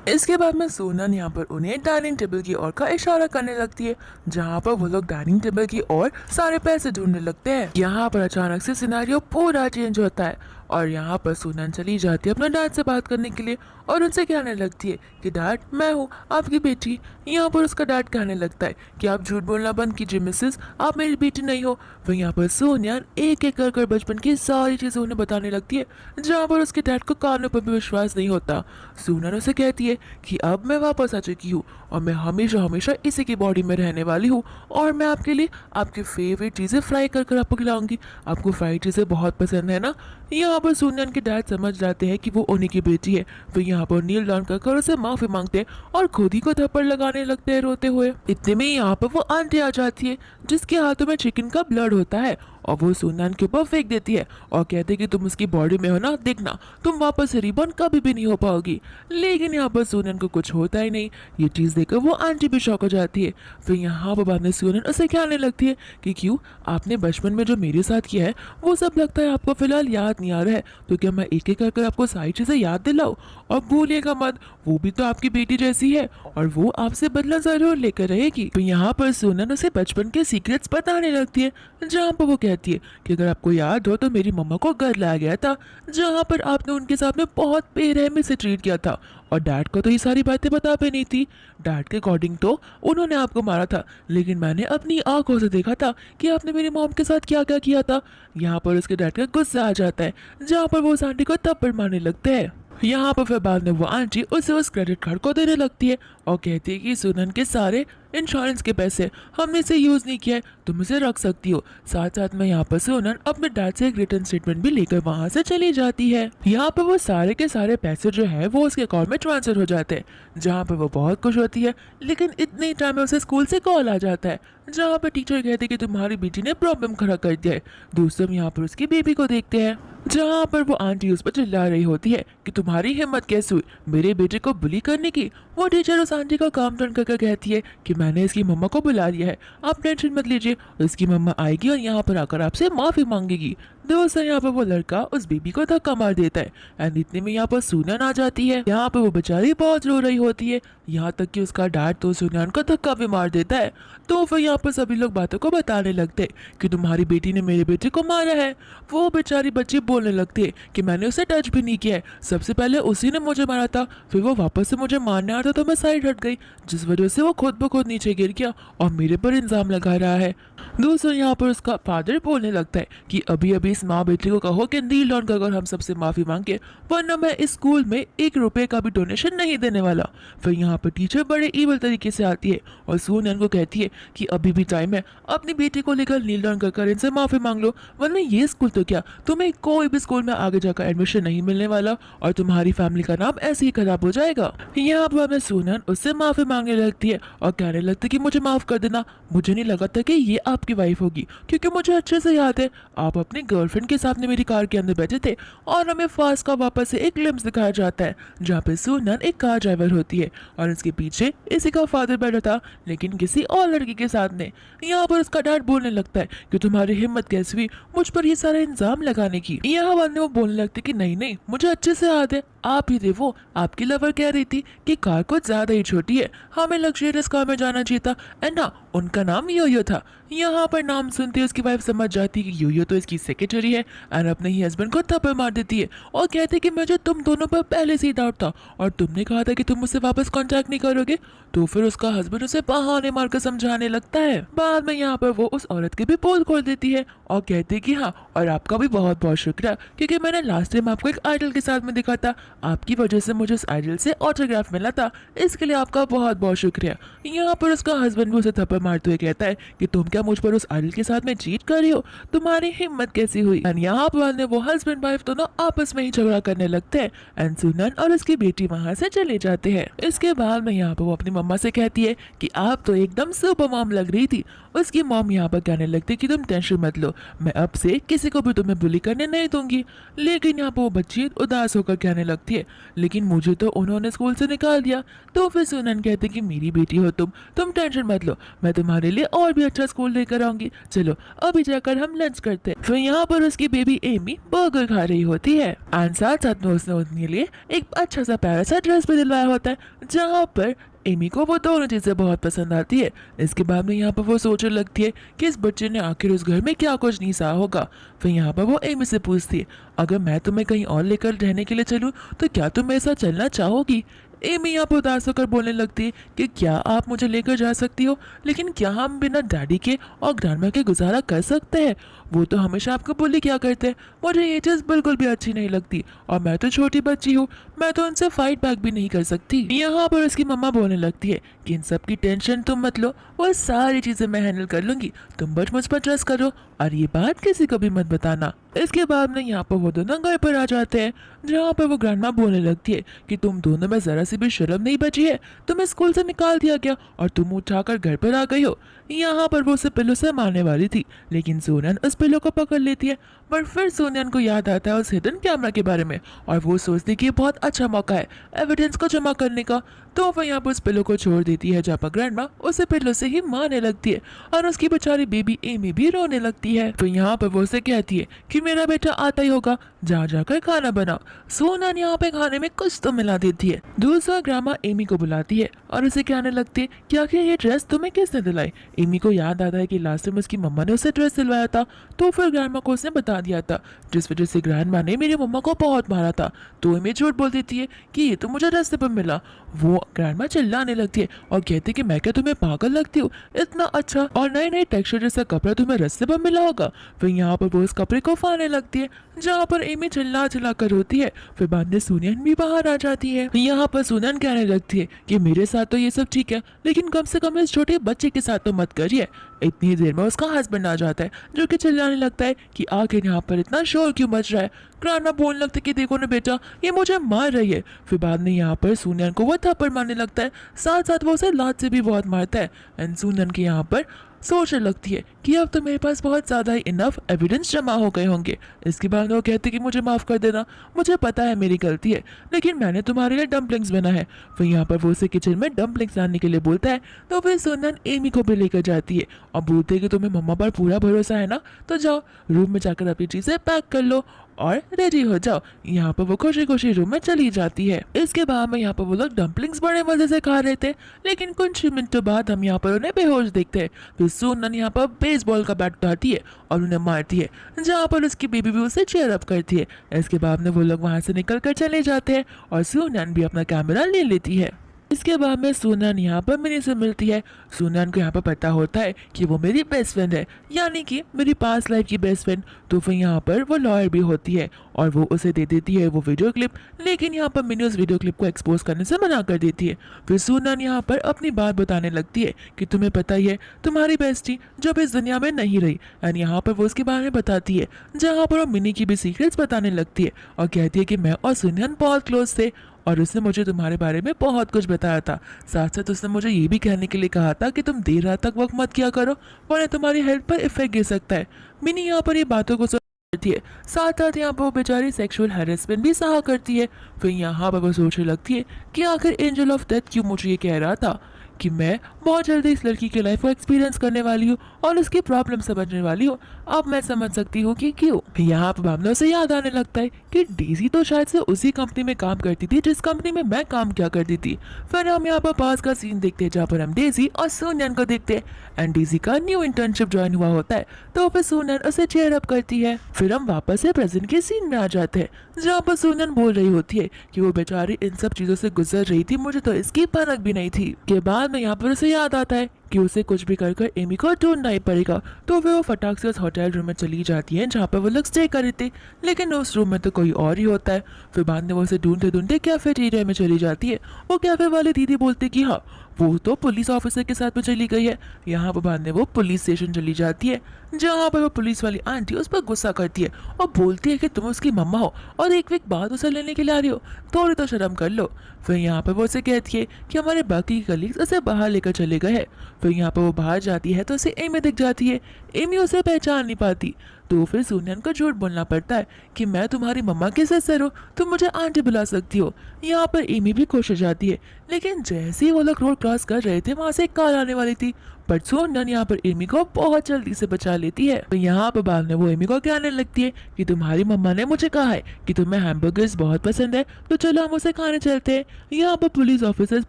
इसके बाद में सोनन यहाँ पर उन्हें डाइनिंग टेबल की ओर का इशारा करने लगती है जहाँ पर वो लोग डाइनिंग टेबल की ओर सारे पैसे ढूंढने लगते हैं। यहाँ पर अचानक से सिनेरियो पूरा चेंज होता है और यहाँ पर सोनन चली जाती है अपने डैड से बात करने के लिए और उनसे कहने लगती है कि डैड मैं हूँ आपकी बेटी। यहाँ पर उसका डैड कहने लगता है कि आप झूठ बोलना बंद कीजिए मिसेस, आप मेरी बेटी नहीं हो। फिर यहाँ पर सोनियन एक एक कर बचपन की सारी चीज़ें उन्हें बताने लगती है जहाँ पर उसके डैड को कानों पर भी विश्वास नहीं होता। सोनन उसे कहती है कि अब मैं वापस आ चुकी हूँ और मैं हमेशा हमेशा इसी की बॉडी में रहने वाली हूँ और मैं आपके लिए आपकी फेवरेट चीज़ें फ्राई कर आपको खिलाऊंगी। आपको फ्राई चीज़ें बहुत पसंद है ना। यहाँ पर सोनियन के डैड समझ जाते हैं कि वो उन्हीं की बेटी है। फिर यहाँ पर नील डाउन कर उसे माफी मांगते हैं और खुद ही को थप्पड़ लगाने लगते हैं रोते हुए। इतने में यहाँ पर वो आंटी आ जाती है जिसके हाथों में चिकन का ब्लड होता है और वो सोनन के ऊपर फेंक देती है और कहते हैं कि तुम उसकी बॉडी में हो ना, देखना तुम वापस से रिबॉर्न कभी भी नहीं हो पाओगी। लेकिन यहाँ पर सोनन को कुछ होता ही नहीं। ये चीज़ देखकर वो आंटी भी शौक हो जाती है। फिर यहाँ पर बाद में सोनन उसे कहने लगती है कि क्यों आपने बचपन में जो मेरे साथ किया है वो सब लगता है आपको फिलहाल याद नहीं आ रहा है, तो क्या मैं एक एक कर आपको सारी चीज़ें याद दिलाऊं। और भूलिएगा मत, वो भी तो आपकी बेटी जैसी है और वो आपसे बदला जरूर लेकर रहेगी। तो यहाँ पर सोनन उसे बचपन के सीक्रेट्स बताने लगती है जहाँ पर वो कहती है कि अगर आपको याद हो तो मेरी मम्मा को घर लाया गया था जहाँ पर आपने उनके साथ में बहुत बेरहमी से ट्रीट किया था और डैड को तो ये सारी बातें बता भी नहीं थी। डैड के अकॉर्डिंग तो उन्होंने आपको मारा था लेकिन मैंने अपनी आंखों से देखा था कि आपने मेरी मॉम के साथ क्या क्या किया था। यहाँ पर उसके डैड का गुस्सा आ जाता है जहाँ पर वो उस आंटी को थप्पड़ मारने लगते हैं। यहाँ पर फिर बाद में वो आंटी उसे उस क्रेडिट कार्ड को देने लगती है और कहती है कि सोनन के सारे इंश्योरेंस के पैसे हमने इसे यूज़ नहीं किया है, तुम इसे रख सकती हो। साथ साथ में यहाँ पर सोनन अपने डैड से एक रिटर्न स्टेटमेंट भी लेकर वहाँ से चली जाती है। यहाँ पर वो सारे के सारे पैसे जो है वो उसके अकाउंट में ट्रांसफर हो जाते हैं जहाँ पर वो बहुत खुश होती है। लेकिन इतने ही टाइम में उसे स्कूल से कॉल आ जाता है जहाँ पर टीचर कहते हैं कि तुम्हारी बेटी ने प्रॉब्लम खड़ा कर दिया है। दोस्तों यहाँ पर उसकी बेबी को देखते हैं जहाँ पर वो आंटी उस पर चिल्ला रही होती है कि तुम्हारी हिम्मत कैसे हुई मेरे बेटे को बुली करने की। वो टीचर उस आंटी का काम टर्न करके कहती है कि मैंने इसकी मम्मा को बुला लिया है, आप टेंशन मत लीजिए, इसकी मम्मा आएगी और यहाँ पर आकर आपसे माफ़ी मांगेगी। दोस्तों यहाँ पर वो लड़का उस बेबी को धक्का मार देता है एंड इतने में यहाँ पर सोनन आ जाती है। यहाँ पर वो बेचारी बहुत रो रही होती है, यहाँ तक कि उसका डैड तो सोनन को धक्का भी मार देता है। तो फिर यहाँ पर सभी लोग बातों को बताने लगते हैं कि तुम्हारी बेटी ने मेरे बेटे को मारा है। वो बेचारी बच्ची बोलने लगती है कि मैंने उसे टच भी नहीं किया है, सबसे पहले उसी ने मुझे मारा था, फिर वो वापस से मुझे मारने आया था तो मैं साइड हट गई जिस वजह से वो खुद ब खुद नीचे गिर गया और मेरे पर इल्ज़ाम लगा रहा है। दोस्तों यहाँ पर उसका फादर बोलने लगता है कि अभी अभी प्लीज माँ बेटी को कहो कि नील डाउन कर हम सबसे माफी मांगे, वरना मैं इस स्कूल में 1 रुपए का भी डोनेशन नहीं देने वाला। फिर यहाँ पर टीचर बड़े ईवल तरीके से आती है और सोनियन को कहती है कि अभी भी टाइम है, अपनी बेटी को लेकर नील डाउन कर इनसे माफी मांग लो, वरना ये स्कूल तो क्या, तुम्हें कोई भी स्कूल में आगे जाकर एडमिशन नहीं मिलने वाला और तुम्हारी फैमिली का नाम ऐसे ही खराब हो जाएगा। यहाँ पर हमें सोनियन उससे माफी मांगने लगती है और कहने लगती है कि मुझे माफ कर देना, मुझे नहीं लगा था कि ये आपकी वाइफ होगी, क्योंकि मुझे अच्छे से याद है आप अपनी गर्लफ्रेंड के साथ मेरी कार के अंदर बैठे थे। और हमें फास्ट का वापस से एक ग्लिम्स दिखाया जाता है जहाँ पे सोनियन एक कार ड्राइवर होती है और इसके पीछे इसी का फादर बैठा था, लेकिन किसी और लड़की के साथ ने। यहाँ पर उसका डैड बोलने लगता है कि तुम्हारी हिम्मत कैसी हुई मुझ पर ये सारा इल्जाम लगाने की। यहाँ बाद में वो बोलने लगते कि नहीं नहीं, मुझे अच्छे से याद है, आप ही थे वो, आपकी लवर कह रही थी कि कार कुछ ज्यादा ही छोटी है, हमें लग्जरियस कार में जाना चाहिए था, एंड ना उनका नाम योयो था। यहाँ पर नाम सुनते उसकी वाइफ समझ जाती है कि योयो तो इसकी सेक्रेटरी है और अपने ही हस्बैंड को थप्पड़ मार देती है और कहती है कि मुझे तुम दोनों पर पहले से ही डाउट था और तुमने कहा था कि तुम मुझसे वापस कांटेक्ट नहीं करोगे। तो फिर उसका हस्बैंड उसे बहाने मारकर समझाने लगता है। बाद में यहाँ पर वो उस औरत के भी पोल खोल देती है और कहती है कि हाँ, और आपका भी बहुत बहुत शुक्रिया, क्योंकि मैंने लास्ट टाइम आपको एक आइडल के साथ में दिखा था, आपकी वजह से मुझे उस आइडल से ऑटोग्राफ मिला था, इसके लिए आपका बहुत बहुत शुक्रिया। यहाँ पर उसका हस्बैंड भी उसे थप्पड़ मारते हुए कहता है कि तुम क्या मुझ पर उस आइडल के साथ में चीट कर रही हो, तुम्हारी हिम्मत कैसी हुई। एंड यहाँ पर वो हस्बैंड वाइफ दोनों आपस में ही झगड़ा करने लगते हैं एंड सुनन और उसकी बेटी वहाँ से चले जाते हैं। इसके बाद में यहाँ पर वो अपनी मम्मा से कहती है कि आप तो एकदम सुपर मॉम लग रही थी। उसकी मॉम यहाँ पर कहने लगती है कि तुम टेंशन मत लो, मैं अब से किसी को भी तुम्हें बुली करने नहीं दूंगी। लेकिन यहाँ पर वो बच्ची उदास होकर कहने लगती है लेकिन मुझे तो उन्होंने स्कूल से निकाल दिया। तो फिर सुनन कहते कि मेरी बेटी हो तुम टेंशन मत लो, मैं तुम्हारे लिए और भी अच्छा स्कूल लेकर आऊंगी, चलो अभी जाकर हम लंच करते हैं। फिर यहाँ पर उसकी बेबी एमी बर्गर खा रही होती है एंड साथ साथ में उसने उसके लिए एक अच्छा सा प्यारा सा ड्रेस भी दिलवाया होता है, जहाँ पर एमी को वो दोनों चीजें बहुत पसंद आती है। इसके बाद में यहाँ पर वो सोचने लगती है कि इस बच्चे ने आखिर उस घर में क्या कुछ नहीं सहा होगा। फिर यहाँ पर वो एमी से पूछती है अगर मैं तुम्हें कहीं और लेकर रहने के लिए चलूँ तो क्या तुम मेरे साथ चलना चाहोगी। एमी यहाँ पर उदास होकर बोलने लगती है कि क्या आप मुझे लेकर जा सकती हो, लेकिन क्या हम बिना डैडी के और ग्रैंडमा के गुजारा कर सकते हैं, वो तो हमेशा आपको बुली क्या करते हैं, मुझे ये चीज़ बिल्कुल भी अच्छी नहीं लगती और मैं तो छोटी बच्ची हूँ, मैं तो उनसे फाइट बैक भी नहीं कर सकती। यहाँ पर उसकी मम्मा बोलने लगती है कि इन सब की टेंशन तुम मत लो, वो सारी चीज़ें मैं हैंडल कर लूंगी, तुम बस मुझ पर ट्रस्ट करो और ये बात किसी को भी मत बताना। इसके बाद में यहाँ पर वो दोनों घर पर आ जाते हैं, जहाँ पर वो ग्रैंडमा बोलने लगती है कि तुम दोनों में जरा सी भी शर्म नहीं बची है, तुम्हें स्कूल से निकाल दिया गया और तुम उठाकर घर पर आ गई हो। यहाँ पर वो उसे पिल्लो से मारने वाली थी, लेकिन सोनियन उस पिल्लो को पकड़ लेती है। पर फिर सोनियन को याद आता है उस हिडन कैमरा के बारे में और वो सोचती है कि ये बहुत अच्छा मौका है एविडेंस को जमा करने का। तो वो यहाँ पर उस पिल्लो को छोड़ देती है, जहाँ पर ग्रैंडमा उसे पिल्लो से ही मारने लगती है और उसकी बेचारी बेबी एमी भी रोने लगती है। तो यहाँ पर वो उसे कहती है कि मेरा बेटा आता ही होगा, जा जाकर खाना बनाओ। सोनियन यहाँ पे खाने में कुछ तो मिला देती है। दूसरा ग्रामा एमी को बुलाती है और उसे कहने लगती है कि आखिर ये ड्रेस तुम्हें किसने दिलाई। एमी को याद आता है कि लास्ट टाइम उसकी मम्मा ने उसे ड्रेस दिलवाया था, तो फिर ग्रैंडमा को उसने बता दिया था, जिस वजह से ग्रैंडमा ने मेरी मम्मा को बहुत मारा था। तो एमी झूठ बोल देती है कि ये तो मुझे रास्ते पर मिला। वो ग्रैंडमा चिल्लाने लगती है और कहती है कि मैं क्या तुम्हें पागल लगती हूँ, इतना अच्छा और नए नए टेक्सचर जैसा कपड़ा तुम्हें रास्ते पर मिला होगा। फिर यहाँ पर वो उस कपड़े को फाड़ने लगती है, जहाँ पर एमी चिल्ला चिल्ला कर रोती है। फिर बाद में सोनियन भी बाहर आ जाती है। यहाँ पर सोनियन कहने लगती है कि मेरे साथ तो ये सब ठीक है, लेकिन कम से कम इस छोटे बच्चे के साथ तो मत करिए। इतनी देर में उसका हस्बैंड आ जाता है, जो कि चिल्लाने लगता है कि आखिर यहाँ पर इतना शोर क्यों मच रहा है। ग्रैंडमा बोलने लगता है कि देखो ना बेटा, ये मुझे मार रही है। फिर बाद में यहाँ पर सोनियन को वो थप्पड़ मारने लगता है, साथ साथ वो उसे लात से भी बहुत मारता है। एंड सोनियन के यहाँ पर सोचने लगती है कि अब तो मेरे पास बहुत ज़्यादा ही इनफ एविडेंस जमा हो गए होंगे। इसके बाद वो कहते कि मुझे माफ़ कर देना, मुझे पता है मेरी गलती है, लेकिन मैंने तुम्हारे लिए डम्पलिंग्स बना है। फिर यहाँ पर वो उसे किचन में डम्पलिंग्स लाने के लिए बोलता है। तो फिर सोनियन एमी को भी लेकर जाती है और बोलते है कि तुम्हें मम्मा पर पूरा भरोसा है ना, तो जाओ रूम में जाकर अपनी चीज़ें पैक कर लो और रेडी हो जाओ। यहाँ पर वो खुशी खुशी रूम में चली जाती है। इसके बाद में यहाँ पर वो लोग डम्पलिंग्स बड़े मजे से खा रहे थे, लेकिन कुछ मिनटों बाद हम यहाँ पर उन्हें बेहोश देखते हैं। फिर सोनन यहाँ पर बेसबॉल का बैट उठाती है और उन्हें मारती है, जहाँ पर उसकी बेबी भी उसे चीयर अप करती है। इसके बाद में वो लोग वहाँ से निकल कर चले जाते हैं और सोनन भी अपना कैमरा ले लेती है। इसके बाद में सूनन यहाँ पर मिनी से मिलती है। सूनन को यहाँ पर पता होता है कि वो मेरी बेस्ट फ्रेंड है, यानी कि मेरी पास्ट लाइफ की बेस्ट फ्रेंड। तो फिर यहाँ पर वो लॉयर भी होती है और वो उसे दे देती है वो वीडियो क्लिप, लेकिन यहाँ पर मिनी उस वीडियो क्लिप को एक्सपोज करने से मना कर देती है। फिर सूनन यहाँ पर अपनी बात बताने लगती है कि तुम्हें पता ही है तुम्हारी बेस्टी जब इस दुनिया में नहीं रही, एंड यहाँ पर वो उसके बारे में बताती है, जहाँ पर वो मिनी की भी सीक्रेट्स बताने लगती है और कहती है कि मैं और सूनन बहुत क्लोज थे और उसने मुझे तुम्हारे बारे में बहुत कुछ बताया था। साथ साथ उसने मुझे ये भी कहने के लिए कहा था कि तुम देर रात तक वक्त मत किया करो वरना तुम्हारी हेल्थ पर इफेक्ट गिर सकता है। मिनी यहाँ पर ये बातों को करती है, साथ साथ यहाँ पर वो बेचारी सेक्सुअल हैरेसमेंट भी सहा करती है। फिर यहाँ पर वो सोचने लगती है कि आखिर एंजल ऑफ डेथ क्यों मुझे ये कह रहा था कि मैं बहुत जल्दी इस लड़की की लाइफ को एक्सपीरियंस करने वाली हूँ और उसकी प्रॉब्लम समझने वाली हूँ। अब मैं समझ सकती हूँ कि क्यों। यहाँ पर भावना से याद आने लगता है कि डेजी तो शायद से उसी कंपनी में काम करती थी जिस कंपनी में मैं काम किया करती थी। फिर हम यहाँ पर पास का सीन देखते हैं जहाँ पर हम डेजी और सूनन को देखते हैं, एंड डेजी का न्यू इंटर्नशिप ज्वाइन हुआ होता है तो फिर सूनन उसे चेयर अप करती है। फिर हम वापस से प्रेजेंट के सीन में आ जाते हैं जहाँ पर सूनन बोल रही होती है कि वो बेचारी इन सब चीजों से गुजर रही थी, मुझे तो इसकी भनक भी नहीं थी। के बाद में यहाँ पर उसे याद आता है कि उसे कुछ भी कर एमी को ढूंढना ही पड़ेगा। तो फिर वो फटाक से उस होटल रूम में चली जाती है जहाँ पर वो लोग स्टे कर रहे थे, लेकिन उस रूम में तो कोई और ही होता है। फिर बाद में वो उसे ढूंढते ढूंढते कैफेटेरिया में चली जाती है। वो कैफे वाली दीदी बोलती कि हाँ वो तो पुलिस ऑफिसर के साथ में चली गई है। यहाँ पर बाद में वो पुलिस स्टेशन चली जाती है जहाँ पर वो पुलिस वाली आंटी उस पर गुस्सा करती है और बोलती है कि तुम उसकी मम्मा हो और एक वीक बाद उसे लेने के लिए आ रही हो, थोड़ी तो शर्म कर लो। फिर यहाँ पर वो उसे कहती है कि हमारे बाकी कलीग्स उसे बाहर लेकर चले गए हैं। फिर यहाँ पर वो बाहर जाती है तो उसे एमी दिख जाती है। एमी उसे पहचान नहीं पाती तो फिर सूनन को झूठ बोलना पड़ता है कि मैं तुम्हारी मम्मा की सिस्टर हूँ, तुम मुझे आंटी बुला सकती हो। यहाँ पर एमी भी खुश हो जाती है, लेकिन जैसे ही वो लोग रोड क्रॉस कर रहे थे वहां से एक कार आने वाली थी, पर सूनन यहाँ पर एमी को बहुत जल्दी से बचा लेती है। तो यहाँ पर बाद में वो एमी को कहने लगती है कि तुम्हारी मम्मा ने मुझे कहा है कि तुम्हें हैमबर्गर्स बहुत पसंद है तो चलो हम उसे खाने चलते हैं। यहाँ पर पुलिस ऑफिसर्स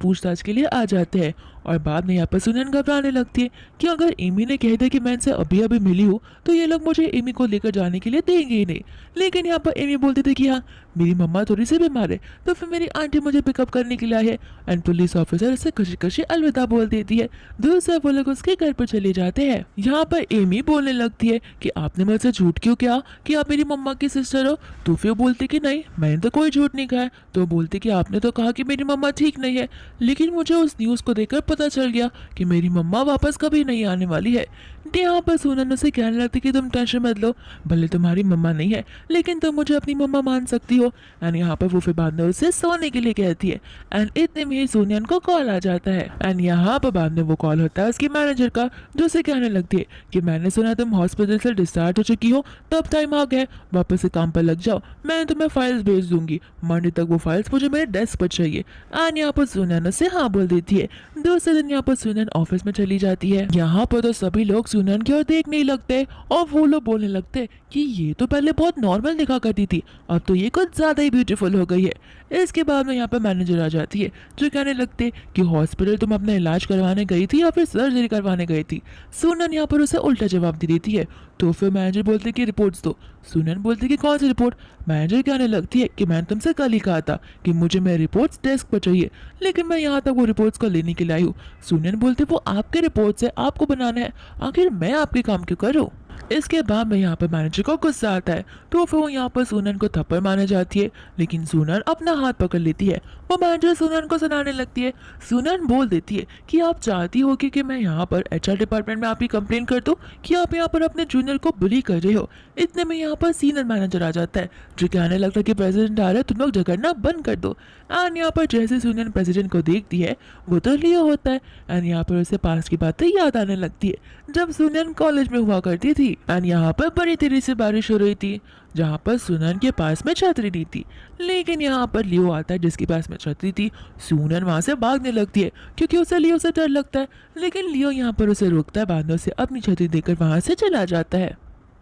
पूछताछ के लिए आ जाते हैं और बाद में यहाँ पर सूनन घबराने लगती है कि अगर एमी ने कह दिया कि मैं इनसे अभी अभी मिली हूँ तो ये लोग मुझे एमी को लेकर जाने के लिए देंगे ही नहीं। लेकिन यहाँ पर एमी बोलती थी कि हाँ मेरी मम्मा थोड़ी सी बीमार है तो फिर मेरी आंटी मुझे पिकअप करने के लिए आई है, एंड पुलिस ऑफिसर उसे खुशी खुशी अलविदा बोल देती है। दूर से वो लोग उसके घर पर चले जाते हैं। यहाँ पर एमी बोलने लगती है कि आपने मुझसे झूठ क्यों किया कि आप मेरी मम्मा की सिस्टर हो। तो फिर बोलती कि नहीं मैंने तो कोई झूठ नहीं कहा। तो बोलती कि आपने तो कहा कि मेरी मम्मा ठीक नहीं है, लेकिन मुझे उस न्यूज़ को देखकर पता चल गया कि मेरी मम्मा वापस कभी नहीं आने वाली है। यहाँ पर सूनन उसे कहने लगती कि तुम टेंशन मत लो, भले तुम्हारी मम्मा नहीं है लेकिन तुम मुझे अपनी मम्मा मान सकती हो। एंड यहाँ पर वो फिर बाद में उसे सोने के लिए कहती है, एंड इतने में ही सूनन को कॉल आ जाता है। एंड यहाँ पर बाद में वो कॉल होता है उसकी मैनेजर का, जो उसे कहने लगती है कि मैंने सुना तुम हॉस्पिटल से डिस्चार्ज हो चुकी हो, तो अब टाइम आ गया वापस से काम पर लग जाओ, मैं तुम्हें फाइल्स भेज दूंगी, मंडे तक वो फाइल्स मुझे मेरे डेस्क पर चाहिए। एंड यहाँ पर सूनन उसे हाँ बोल देती है। दूसरे दिन यहाँ पर सूनन ऑफिस में चली जाती है। यहाँ पर तो सभी लोग सूनन की ओर देखने ही लगते और वो लोग बोलने लगते कि ये तो पहले बहुत नॉर्मल दिखा करती थी, अब तो ये कुछ ज्यादा ही ब्यूटीफुल हो गई है। इसके बाद में यहाँ पर मैनेजर आ जाती है जो कहने लगते कि हॉस्पिटल तुम अपना इलाज करवाने गई थी या फिर सर्जरी करवाने गई थी। सूनन यहाँ पर उसे उल्टा जवाब दे देती है। तो फिर मैनेजर बोलते कि रिपोर्ट्स दो। सूनन बोलती कि कौन सी रिपोर्ट। मैनेजर कहने लगती है कि मैंने तुमसे कल ही कहा था कि मुझे मेरे रिपोर्ट्स डेस्क पर चाहिए, लेकिन मैं यहाँ तक वो रिपोर्ट्स को लेने के लिए आई हूँ। सूनन बोलती वो आपके रिपोर्ट्स है, आपको बनाना है, आखिर मैं आपके काम क्यों करूँ। इसके बाद में यहाँ पर मैनेजर को गुस्सा आता है तो फिर वो यहाँ पर सूनन को थप्पड़ मारने जाती है, लेकिन सूनन अपना हाथ पकड़ लेती है। वो मैनेजर सूनन को सुनाने लगती है। सूनन बोल देती है कि आप चाहती हो कि मैं यहाँ पर एचआर डिपार्टमेंट में आपकी कंप्लेन कर दूं कि आप यहाँ पर अपने जूनियर को बुली कर रहे हो। इतने में यहाँ पर सीनियर मैनेजर आ जाता है जो कहने लगता है कि प्रेसिडेंट आ रहा है, तुम लोग झगड़ना बंद कर दो। एंड यहाँ पर जैसे सूनन प्रेसिडेंट को देखती है वो तो लियो होता है, एंड यहाँ पर उसे पास की बातें याद आने लगती है जब सूनन कॉलेज में हुआ करती थी। एंड यहाँ पर बड़ी तेजी से बारिश हो रही थी जहाँ पर सूनन के पास में छतरी नहीं थी, लेकिन यहाँ पर लियो आता है जिसके पास में छतरी थी। सूनन वहां से भागने लगती है क्योंकि उसे लियो से डर लगता है, लेकिन लियो यहाँ पर उसे रोकता है, बाद में उसे अपनी छतरी देकर वहां से चला जाता है।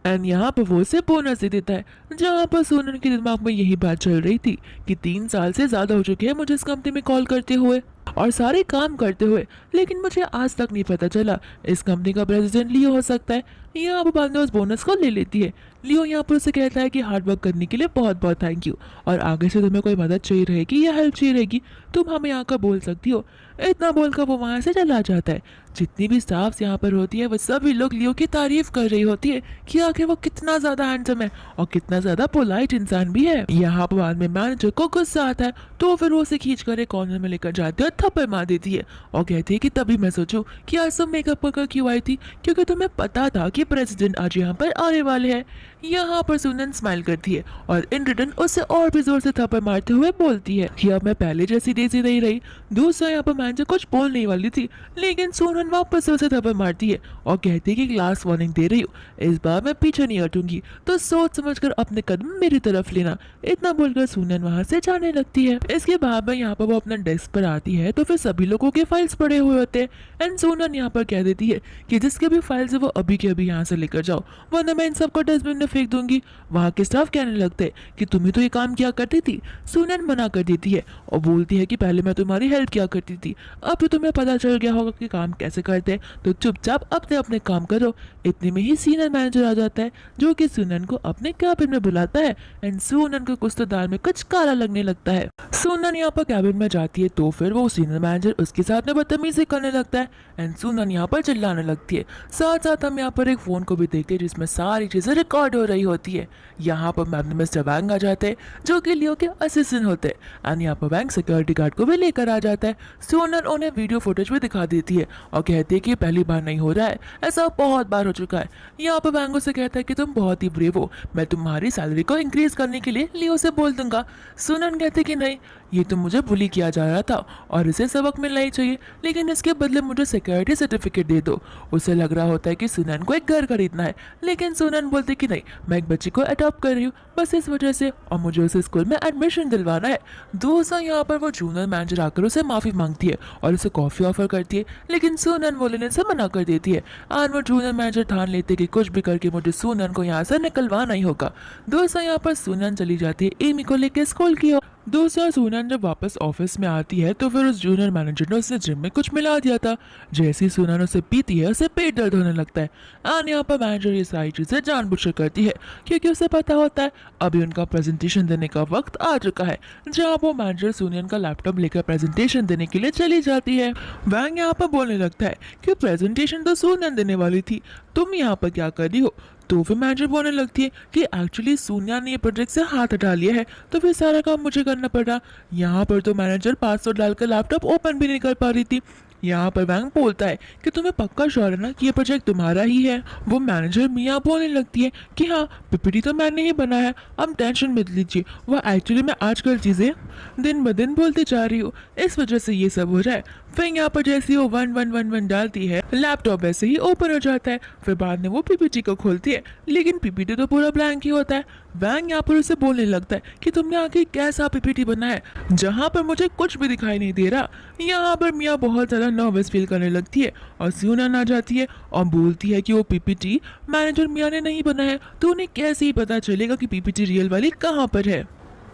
एंड यहाँ पर वो उसे बोनस दे देता है जहाँ पर सूनन के दिमाग में यही बात चल रही थी कि 3 साल से ज्यादा हो चुके हैं मुझे इस कंपनी में कॉल करते हुए और सारे काम करते हुए, लेकिन मुझे आज तक नहीं पता चला इस कंपनी का प्रेसिडेंट लियो हो सकता है। यहाँ पर बाद में उस बोनस को ले लेती है। लियो यहाँ पर उसे कहता है कि हार्ड वर्क करने के लिए बहुत बहुत थैंक यू, और आगे से तुम्हें कोई मदद चाहिए रहेगी या हेल्प चाहिए रहेगी तुम हमें आकर बोल सकती हो। इतना बोलकर वो वहाँ से चला जाता है। जितनी भी स्टाफ्स यहाँ पर होती है वो सभी लोग लियो की तारीफ कर रही होती है कि आखिर वो कितना ज्यादा हैंडसम है और कितना ज्यादा पोलाइट इंसान भी है। यहाँ पर बाद में मैनेजर को गुस्सा आता है तो फिर वो उसे खींच कर एक कॉर्नर में लेकर जाती है और थप्पड़ मार देती है और कहती है कि तभी मैं सोचूं कि आज सब मेकअप कर क्यों आई थी, क्योंकि तुम्हें पता था कि प्रेसिडेंट आज यहाँ पर आने वाले हैं। यहाँ पर सुनन स्माइल करती है और इन रिटर्न उसे और भी जोर से थप्पड़ मारते हुए बोलती है कि अब मैं पहले जैसी देसी नहीं रही। दूसरा यहाँ पर मैनेजर कुछ बोलने वाली थी लेकिन सुनन वापस से उसे थप्पड़ मारती है और कहती है कि क्लास वार्निंग दे रही हूँ, इस बार मैं पीछे नहीं हटूंगी तो सोच समझकर अपने कदम मेरी तरफ लेना। इतना बोलकर सुनन वहां से जाने लगती है। इसके बाद में यहाँ पर वो अपना डेस्क पर आती है तो फिर सभी लोगों के फाइल्स पड़े हुए होते हैं एंड सुनन यहाँ पर कह देती है कि जिसके भी फाइल्स है वो अभी के अभी यहाँ से लेकर जाओ वरना मैं इन सबको डस्टबिन में फेंक दूंगी। वहाँ के स्टाफ कहने लगते हैं कि तुम ही तो ये काम किया करती थी। सुनन मना कर देती है और बोलती है कि पहले मैं तुम्हारी हेल्प किया करती थी, अब तो तुम्हें पता चल गया होगा कि काम कैसे करते हैं तो चुपचाप अपने अपने काम करो। इतने में ही सीनियर मैनेजर आ जाता है जो कि सुनन को अपने कैबिन में बुलाता है एंड सुनन को कुछ तो दाल में कुछ काला लगने लगता है। सुनन यहाँ पर कैबिन में जाती है तो फिर वो सीनियर मैनेजर उसके साथ में बदतमीजी करने लगता है एंड सुनन यहाँ पर चिल्लाने लगती है। साथ साथ हम यहाँ पर एक फोन को भी देखते हैं जिसमें सारी चीजें रिकॉर्ड हो रही होती है। यहाँ पर मैम मिस्टर वैंग आ जाते हैं जो कि लियो के असिस्टेंट होते हैं एंड यहाँ पर वैंग सिक्योरिटी गार्ड को भी लेकर आ जाता है। सुनन उन्हें वीडियो फुटेज भी दिखा देती है और कहती है कि पहली बार नहीं हो रहा है, ऐसा बहुत बार हो चुका है। यहाँ पर वैंग से कहता है कि तुम बहुत ही ब्रेव हो, मैं तुम्हारी सैलरी को इंक्रीज करने के लिए लियो से बोल दूंगा। सुनन कहते कि नहीं, ये तो मुझे बुली किया जा रहा था और इसे सबक मिलना ही चाहिए, लेकिन इसके बदले मुझे सिक्योरिटी सर्टिफिकेट दे दो। उसे लग रहा होता है कि सुनन को एक घर खरीदना है लेकिन सुनन बोलती कि नहीं, मैं एक बच्ची को अडॉप्ट कर रही हूँ बस इस वजह से और मुझे उसे स्कूल में एडमिशन दिलवाना है। दोस्तों यहाँ पर वो जूनियर मैनेजर आकर उसे माफी मांगती है और उसे कॉफी ऑफर करती है लेकिन सुनन वो लेने से मना कर देती है और वो जूनियर मैनेजर ठान लेते कि कुछ भी करके मुझे सुनन को यहाँ से निकलवाना ही होगा। दोस्तों यहाँ पर सुनन चली जाती है एमी को लेकर स्कूल की ओर। दूसरा सुनन जब वापस ऑफिस में आती है तो फिर उस जूनियर मैनेजर ने उसे जिम में कुछ मिला दिया था। जैसी सुनन उसे पीती है उसे पेट दर्द होने लगता है और यहाँ पर मैनेजर ये सारी चीजें जानबूझकर करती है क्योंकि उसे पता होता है अभी उनका प्रेजेंटेशन देने का वक्त आ चुका है। जहाँ वो मैनेजर सुनन का लैपटॉप लेकर प्रेजेंटेशन देने के लिए चली जाती है। वैंग यहाँ पर बोलने लगता है कि प्रेजेंटेशन तो सुनन देने वाली थी, तुम यहाँ पर क्या कर रही हो। तो फिर मैनेजर बोलने लगती है कि एक्चुअली सोनिया ने ये प्रोजेक्ट से हाथ हटा लिया है तो फिर सारा काम मुझे करना पड़ा। यहाँ पर तो मैनेजर पासवर्ड डालकर लैपटॉप ओपन भी नहीं कर पा रही थी। यहाँ पर वैंग बोलता है कि तुम्हें पक्का श्योर है ना कि ये प्रोजेक्ट तुम्हारा ही है। वो मैनेजर मिया बोलने लगती है कि हाँ पीपीटी तो मैंने ही बनाया, अब टेंशन मत लीजिए, वो एक्चुअली मैं आजकल चीज़ें दिन ब दिन बोलती जा रही हूँ इस वजह से ये सब हो रहा है। फिर यहाँ पर जैसे वो 1111 डालती है लैपटॉप वैसे ही ओपन हो जाता है। फिर बाद में वो पीपीटी को खोलती है लेकिन पीपीटी तो पूरा ब्लैंक ही होता है। वैंग यहाँ पर उसे बोलने लगता है कि तुमने आखिर कैसा पीपीटी बनाया है जहाँ पर मुझे कुछ भी दिखाई नहीं दे रहा। यहाँ पर मिया बहुत ज़्यादा नर्वस फील करने लगती है और सुनन आ जाती है और बोलती है कि वो पीपीटी मैनेजर मिया ने नहीं बनाया है तो उन्हें कैसे ही पता चलेगा कि पीपीटी रियल वाली कहाँ पर है।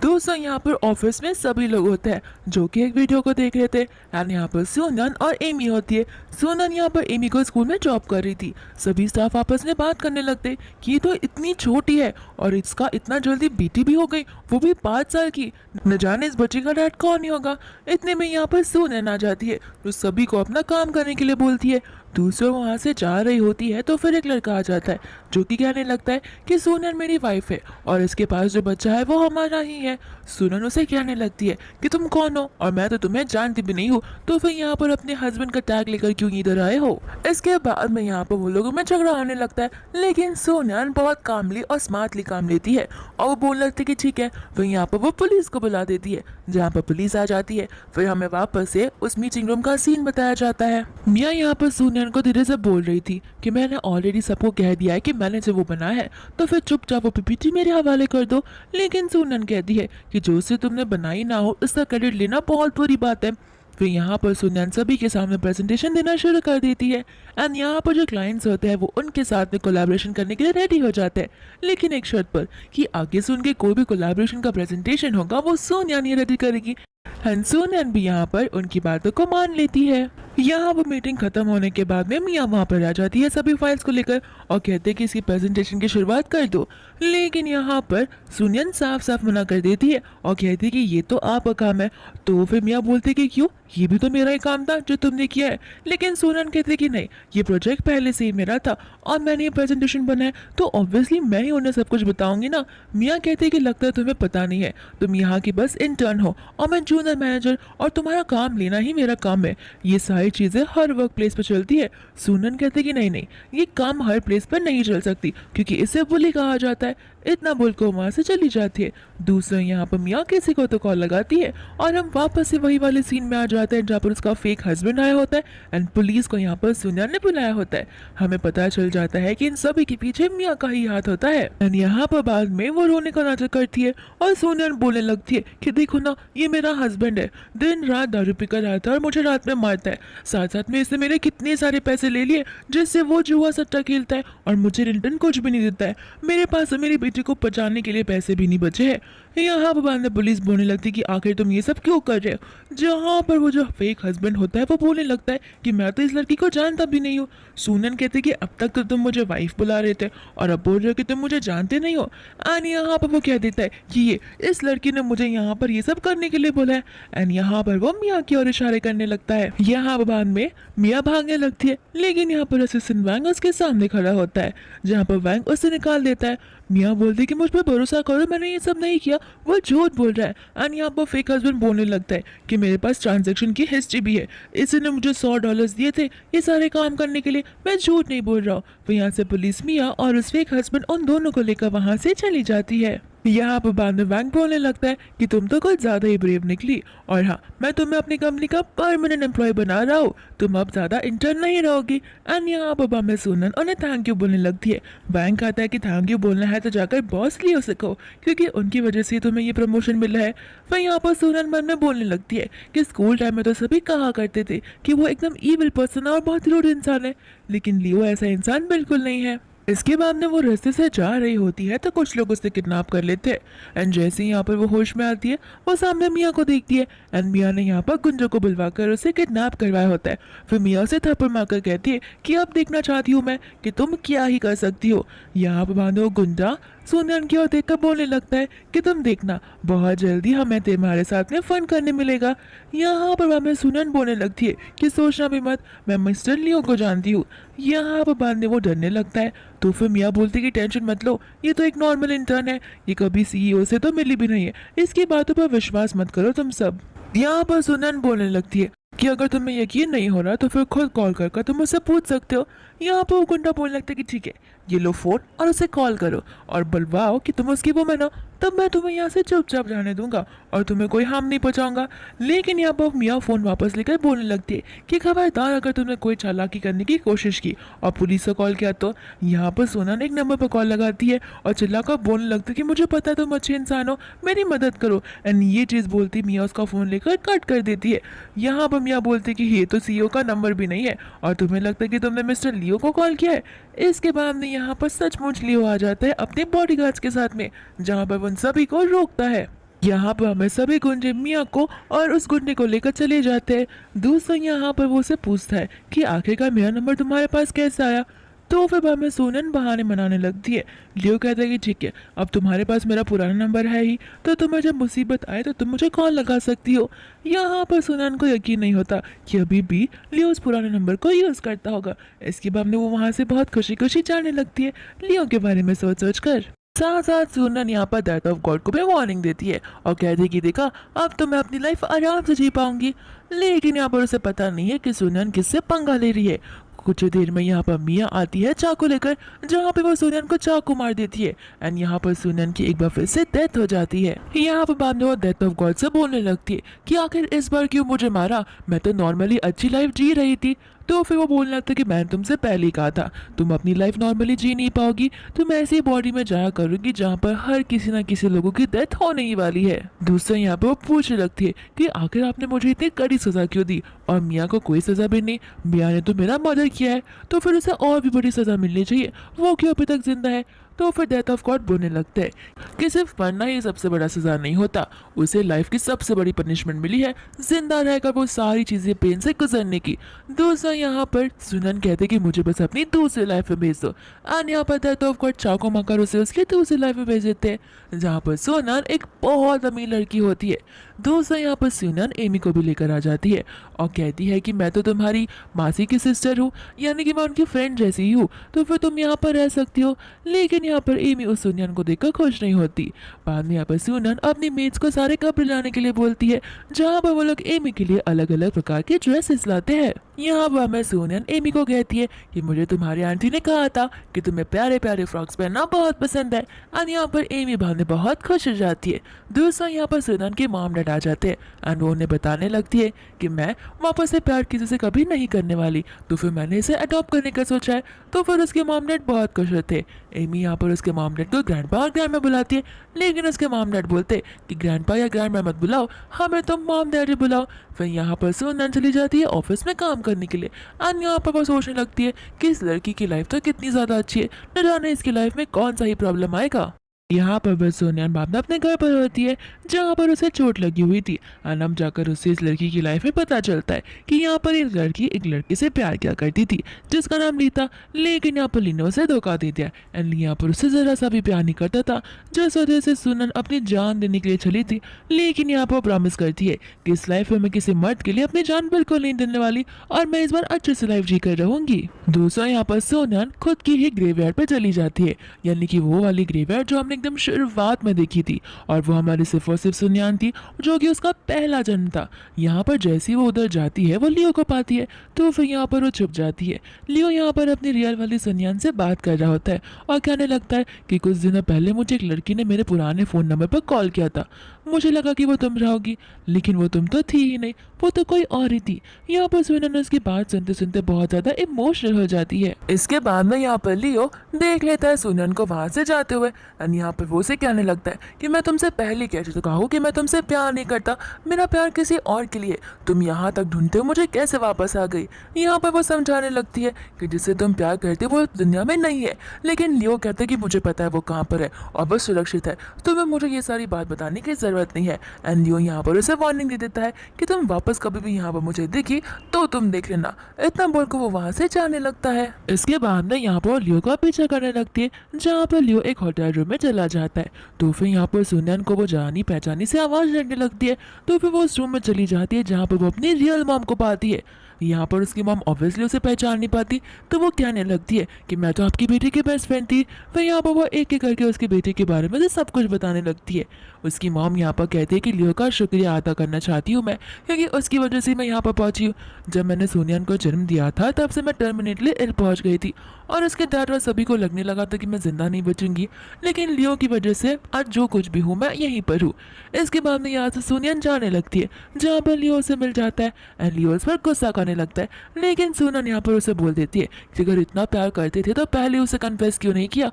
दोस्तों यहाँ पर ऑफिस में सभी लोग होते हैं जो कि एक वीडियो को देख रहे थे एंड यहाँ पर सुनन और एमी होती है। सुनन यहाँ पर एमी को स्कूल में जॉब कर रही थी। सभी स्टाफ आपस में बात करने लगते कि ये तो इतनी छोटी है और इसका इतना जल्दी बेटी भी हो गई, वो भी 5 साल की, न जाने इस बच्ची का डैड कौन ही होगा। इतने में यहाँ पर सुनन आ जाती है जो सभी को अपना काम करने के लिए बोलती है। दूसरों वहाँ से जा रही होती है तो फिर एक लड़का आ जाता है जो कि कहने लगता है कि सुनन मेरी वाइफ है और इसके पास जो बच्चा है वो हमारा ही है। सुनन उसे कहने लगती है कि तुम कौन हो और मैं तो तुम्हें जानती भी नहीं हूँ, तो फिर यहाँ पर अपने हस्बैंड का टैग लेकर क्यों इधर आए हो। इसके बाद में यहाँ पर वो लोगों में झगड़ा होने लगता है लेकिन सुनन बहुत कामली और स्मार्टली काम लेती है और वो बोलने लगती है कि ठीक है। फिर यहाँ पर वो पुलिस को बुला देती है जहाँ पर पुलिस आ जाती है। फिर हमें वापस से उस मीटिंग रूम का सीन बताया जाता है। मिया यहाँ पर सुनन को धीरे से बोल रही थी कि मैंने ऑलरेडी सबको कह दिया है कि मैंने जो वो बनाया है तो फिर चुपचाप वो पीपीटी मेरे हवाले कर दो। लेकिन सुनन कहती है कि जो से तुमने बनाई ना हो इसका क्रेडिट लेना बहुत बुरी बात है। फिर यहाँ पर सुनन सभी के सामने प्रेजेंटेशन देना शुरू कर देती है एंड यहाँ पर जो क्लाइंट्स होते हैं वो उनके साथ में कोलैबोरेशन करने के लिए रेडी हो जाते हैं लेकिन एक शर्त पर कि आगे से उनके कोई भी कोलैबोरेशन का प्रेजेंटेशन होगा वो सोनिया नहीं रेडी करेगी। सुनन भी यहाँ पर उनकी बातों को मान लेती है। यहाँ वो मीटिंग खत्म होने के बाद में मियाँ वहाँ पर आ जाती है सभी फाइल्स को लेकर और कहते हैं कि इसकी प्रेजेंटेशन की शुरुआत कर दो। लेकिन यहाँ पर सुनियन साफ साफ मना कर देती है और कहती है कि ये तो आपका काम है। तो फिर मियाँ बोलते कि क्यों, ये भी तो मेरा ही काम था जो तुमने किया है। लेकिन सुनन कहते कि नहीं, ये प्रोजेक्ट पहले से ही मेरा था और मैंने ये प्रेजेंटेशन बनाया तो ऑब्वियसली मैं ही उन्हें सब कुछ बताऊंगी ना। मियाँ कहते कि लगता है तुम्हें पता नहीं है, तुम यहाँ की बस इंटर्न हो और मैं जूनियर मैनेजर और तुम्हारा काम लेना ही मेरा काम है। ये सारी चीज़ें हर वर्क प्लेस पर चलती है। सुनन कहते कि नहीं नहीं, ये काम हर प्लेस पर नहीं चल सकती क्योंकि इसे बुली कहा जाता है। इतना बोलकर वहाँ से चली जाती है। दूसरे यहाँ पर मियाँ किसी को तो कॉल लगाती है और हम वापस से वही वाले सीन में आ जाते हैं जहाँ पर उसका फेक हस्बैंड आया होता है एंड पुलिस को यहाँ पर सुनियन ने बुलाया होता है। हमें पता चल जाता है कि इन सभी के पीछे मियाँ का ही हाथ होता है एंड यहाँ पर बाद में वो रोने का नाटक करती है और सुनियन बोलने लगती है कि देखो ना, ये मेरा हस्बैंड है, दिन रात दारू पीकर आता है और मुझे रात में मारता है। साथ साथ में इसने मेरे कितने सारे पैसे ले लिए जिससे वो जुआ सट्टा खेलता है और मुझे रिटर्न कुछ भी नहीं देता है। मेरे पास मेरी बेटी को बचाने के लिए पैसे भी नहीं बचे हैं। यहाँ पर बाद में पुलिस बोलने लगती कि आखिर तुम ये सब क्यों कर रहे हो। जहाँ पर वो जो फेक हस्बैंड होता है वो बोलने लगता है कि मैं तो इस लड़की को जानता भी नहीं हूँ। सुनन कहते कि अब तक तो तुम मुझे वाइफ बुला रहे थे और अब बोल रहे हो कि तुम मुझे जानते नहीं हो। एंड यहाँ पर वो कह देता है कि ये इस लड़की ने मुझे यहाँ पर ये सब करने के लिए बोला है। एंड यहाँ पर वो मियाँ की ओर इशारे करने लगता है। यहाँ पर बाद में मियाँ भागने लगती है लेकिन यहाँ पर असिस्टेंट वैंग उसके सामने खड़ा होता है जहाँ पर वैंग उसे निकाल देता है। मियाँ बोलती कि मुझ पर भरोसा करो, मैंने ये सब नहीं किया, वो झूठ बोल रहा है। एंड यहाँ पर फेक हस्बैंड बोलने लगता है कि मेरे पास ट्रांजैक्शन की हिस्ट्री भी है, इसने मुझे $100 दिए थे ये सारे काम करने के लिए, मैं झूठ नहीं बोल रहा हूँ। तो यहाँ से पुलिस मियाँ और उस फेक हस्बैंड उन दोनों को लेकर वहाँ से चली जाती है। यहाँ पर बाद में वैंग बोलने लगता है कि तुम तो कुछ ज़्यादा ही ब्रेव निकली और हाँ, मैं तुम्हें अपनी कंपनी का परमानेंट एम्प्लॉय बना रहा हूँ, तुम अब ज़्यादा इंटर्न नहीं रहोगी। एंड यहाँ पर बाद में सुनन उन्हें थैंक यू बोलने लगती है। वैंग कहता है कि थैंक यू बोलना है तो जाकर बॉस लियो से कहो क्योंकि उनकी वजह से तुम्हें ये प्रमोशन मिला है। फिर यहाँ पर सुनन मन में बोलने लगती है कि स्कूल टाइम में तो सभी कहा करते थे कि वो एकदम ईविल पर्सन है और बहुत रूड इंसान है, लेकिन लियो ऐसा इंसान बिल्कुल नहीं है। इसके बाद में वो रास्ते से जा रही होती है तो कुछ लोग उसे किडनैप कर लेते हैं एंड जैसे ही यहाँ पर वो होश में आती है वो सामने मियाँ को देखती है एंड मियाँ ने यहाँ पर गुंजो को बुलवाकर उसे किडनैप करवाया होता है। फिर मियाँ उसे थप्पड़ मारकर कहती है कि अब देखना चाहती हूँ मैं कि तुम क्या ही कर सकती हो। यहाँ पर बांधो गुंडा सुनन की ओर देखकर बोलने लगता है कि तुम देखना, बहुत जल्दी हमें तुम्हारे साथ में फन करने मिलेगा। यहाँ पर हमें सुनन बोलने लगती है कि सोचना भी मत, मैं मिस्टर लियो को जानती हूँ। यहाँ पर बांधने वो डरने लगता है तो फिर मियाँ बोलती कि टेंशन मत लो, ये तो एक नॉर्मल इंटर्न है, ये कभी सीईओ से तो मिली भी नहीं है, इसकी बातों पर विश्वास मत करो तुम सब। यहाँ पर सुनन बोलने लगती है कि अगर तुम्हें यकीन नहीं हो रहा तो फिर खुद कॉल कर तुम उससे पूछ सकते हो। यहाँ पर वो गुंडा बोलने लगता है कि ठीक है, ये लो फोन और उसे कॉल करो और बुलवाओ कि तुम उसकी वुमन हो, तब मैं तुम्हें यहाँ से चुपचाप जाने दूंगा और तुम्हें कोई हार्म नहीं पहुँचाऊंगा। लेकिन यहाँ पर मियाँ फ़ोन वापस लेकर बोलने लगती है कि खबरदार अगर तुमने कोई चालाकी करने की कोशिश की और पुलिस को कॉल किया तो। यहाँ पर सोनन एक नंबर पर कॉल लगाती है और चिल्लाकर बोलने लगती है कि मुझे पता है तुम अच्छे इंसान हो, मेरी मदद करो। एंड ये चीज़ बोलती मियाँ उसका फ़ोन लेकर कट कर देती है। यहाँ पर मियाँ बोलती कि ये तो सीईओ का नंबर भी नहीं है और तुम्हें लगता है कि तुमने मिस्टर लियो को कॉल किया है। इसके बाद में यहाँ पर सचमुच लियो आ जाता है अपने बॉडीगार्ड्स के साथ में जहाँ पर उन सभी को रोकता है। यहाँ पर हमें सभी गुंडे मियाँ को और उस गुंडे को लेकर चले जाते हैं। दूसरा यहाँ पर वो उसे पूछता है कि आखिरकार मेरा नंबर तुम्हारे पास कैसे आया। तो फिर हमें सोनन बहाने मनाने लगती है। लियो कहता है कि ठीक है, अब तुम्हारे पास मेरा पुराना नंबर है ही तो तुम्हें जब मुसीबत आए तो तुम मुझे कॉल लगा सकती हो। यहाँ पर सोनन को यकीन नहीं होता कि अभी भी लियो उस पुराने नंबर को यूज़ करता होगा। इसके बाद में वो वहाँ से बहुत खुशी खुशी जाने लगती है लियो के बारे में सोच सोच कर। साथ साथ सुनन यहाँ पर डेथ ऑफ गॉड को भी वार्निंग देती है और कहती है कि देखा, अब तो मैं अपनी लाइफ आराम से जी पाऊंगी। लेकिन यहाँ पर उसे पता नहीं है कि सुनन किससे पंगा ले रही है। कुछ देर में यहाँ पर मियाँ आती है चाकू लेकर जहाँ पे वो सुनन को चाकू मार देती है एंड यहाँ पर सुनन की एक बार फिर से डेथ हो जाती है। यहाँ पर बाद में वो डेथ ऑफ गॉड से बोलने लगती है कि आखिर इस बार क्यों मुझे मारा, मैं तो नॉर्मली अच्छी लाइफ जी रही थी। तो फिर वो बोलने लगता है कि मैंने तुमसे पहले ही कहा था तुम अपनी लाइफ नॉर्मली जी नहीं पाओगी, तुम ऐसी बॉडी में जाया करोगी जहाँ पर हर किसी ना किसी लोगों की डेथ होने ही वाली है। दूसरा यहाँ पे वो पूछने लगती है कि आखिर आपने मुझे इतनी कड़ी सजा क्यों दी और मियाँ को कोई सजा भी नहीं, मियाँ ने तो मेरा मर्डर किया है तो फिर उसे और भी बड़ी सजा मिलनी चाहिए, वो क्यों अभी तक जिंदा है। तो फिर डेथ ऑफ गॉड बोलने लगते हैं कि सिर्फ मरना ही सबसे बड़ा सजा नहीं होता, उसे लाइफ की सबसे बड़ी पनिशमेंट मिली है जिंदा रहकर वो सारी चीजें पेन से गुजरने की। दूसरा यहाँ पर सुनन कहते कि मुझे बस अपनी दूसरी लाइफ में भेज दो, और यहाँ पर डेथ ऑफ गॉड चाकू मारकर उसे उसकी दूसरी लाइफ में भेज देते हैं जहाँ पर सुनन एक बहुत अमीर लड़की होती है। दूसरा यहाँ पर सुनन एमी को भी लेकर आ जाती है और कहती है कि मैं तो तुम्हारी मासी की सिस्टर हूँ, यानी कि मैं उनकी फ्रेंड जैसी ही हूँ, तो फिर तुम यहाँ पर रह सकती हो। लेकिन यहाँ पर एमी उस सुनन को देखकर खुश नहीं होती। बाद में यहाँ पर सुनन अपनी मेट्स को सारे कपड़े लाने के लिए बोलती है जहाँ पर वो लोग एमी के लिए अलग अलग प्रकार के ड्रेसेस लाते हैं। यहाँ पर मैं सुनन एमी को कहती है कि मुझे तुम्हारी आंटी ने कहा था कि तुम्हें प्यारे प्यारे फ्रॉक्स पहनना बहुत पसंद है, और यहाँ पर एमी बाद में बहुत खुश हो जाती है। दूसरा यहाँ पर सुनन के मॉम डैड आ जाते हैं एंड वो उन्हें बताने लगती है कि मैं वापस से प्यार किसी से कभी नहीं करने वाली, तो फिर मैंने इसे अडॉप्ट करने का सोचा है। तो फिर उसके मॉम डैड बहुत खुश होते। एमी यहाँ पर उसके मॉम डैड को ग्रैंडपा और ग्रैंडमा बुलाती है, लेकिन उसके मॉम डैड बोलते कि ग्रैंडपा या ग्रैंडमा मत बुलाओ, हमें तो मॉम डैड ही बुलाओ। फिर यहाँ पर सुनन चली जाती है ऑफिस में काम करने के लिए, और यहाँ पर वो सोचने लगती है कि इस लड़की की लाइफ तो कितनी ज़्यादा अच्छी है, न जाने इसकी लाइफ में कौन सा ही प्रॉब्लम आएगा। यहाँ पर बस सोनिया बाद में अपने घर पर होती है जहाँ पर उसे चोट लगी हुई थी, और अब जाकर उससे इस लड़की की लाइफ में पता चलता है कि यहाँ पर एक लड़की एक लड़के से प्यार किया करती थी जिसका नाम ली था, लेकिन यहाँ पर ली ने उसे धोखा दे दिया एंड ली यहाँ पर उससे ज़रा सा भी प्यार नहीं करता था, जिस वजह से सुनन अपनी जान देने के लिए चली थी। लेकिन यहाँ पर प्रॉमिस करती है कि इस लाइफ में मैं किसी मर्द के लिए अपनी जान बिल्कुल नहीं देने वाली और मैं इस बार अच्छे से लाइफ जी कर रहूंगी। दूसरा यहाँ पर सोनन खुद की ही ग्रेवयार्ड पर चली जाती है, यानी कि वो वाली ग्रेवयार्ड जो हमने एकदम शुरुआत में देखी थी, और वो हमारी सिर्फ और सिर्फ सुनयान थी जो कि उसका पहला जन्म था। यहाँ पर जैसी वो उधर जाती है वो लियो को पाती है, तो फिर यहाँ पर वो छुप जाती है। लियो यहाँ पर अपनी रियल वाली सुनयान से बात कर रहा होता है और कहने लगता है कि कुछ दिनों पहले मुझे एक लड़की ने मेरे पुराने फ़ोन नंबर पर कॉल किया था, मुझे लगा कि वो तुम रहोगी, लेकिन वो तुम तो थी ही नहीं, वो तो कोई और ही थी। यहाँ पर सुनन उसकी बात सुनते सुनते बहुत ज़्यादा इमोशनल हो जाती है। इसके बाद में यहाँ पर लियो देख लेता है सुनन को वहाँ से जाते हुए, और यहाँ पर वो से कहने लगता है कि मैं तुमसे पहले कह चुका हूँ कि मैं तुमसे प्यार नहीं करता, मेरा प्यार किसी और के लिए, तुम यहाँ तक ढूंढते हो मुझे कैसे वापस आ गई। यहाँ पर वो समझाने लगती है कि जिससे तुम प्यार करते हो वो दुनिया में नहीं है, लेकिन लियो कहते हैं कि मुझे पता है वो कहाँ पर है और वो सुरक्षित है, तुम्हें मुझे ये सारी बात बताने की ज़रूरत नहीं है। एंड लियो यहाँ पर उसे वार्निंग दे देता है कि तुम वापस कभी भी यहाँ पर मुझे दिखी तो तुम देख लेना। इतना बोलकर वो वहाँ से जाने लगता है। इसके बाद में यहाँ पर लियो का पीछा करने लगती है, जहाँ पर लियो एक होटल रूम में चला जाता है। तो फिर यहाँ पर सुनन को वो जानी पहचानी से आवाज़ लगने लगती है, तो फिर वो उस रूम में चली जाती है जहाँ पर वो अपनी रियल मॉम को पाती है। यहाँ पर उसकी मॉम ऑब्वियसली उसे पहचान नहीं पाती, तो वो कहने लगती है कि मैं तो आपकी बेटी की बेस्ट फ्रेंड थी। फिर यहाँ पर वो एक एक करके उसकी बेटी के बारे में सब कुछ बताने लगती है। उसकी मॉम यहाँ पर कहती है कि लियो का शुक्रिया अदा करना चाहती हूँ मैं, क्योंकि उसकी वजह से मैं यहाँ पर पहुँची हूँ। जब मैंने सोनियन को जन्म दिया था तब से मैं टर्मिनेटली इल पहुँच गई थी, और उसके डर और सभी को लगने लगा था कि मैं जिंदा नहीं बचूंगी, लेकिन लियो की वजह से आज जो कुछ भी हूँ मैं यहीं पर हूँ। इसके बाद में यहाँ से सोनियन जाने लगती है, जहाँ पर लियो से मिल जाता है एंड लियो उस पर गुस्सा करने लगता है, लेकिन सुनन यहाँ पर उसे बोल देती है कि अगर इतना प्यार करते थे तो पहले उसे कन्फेस क्यों नहीं किया।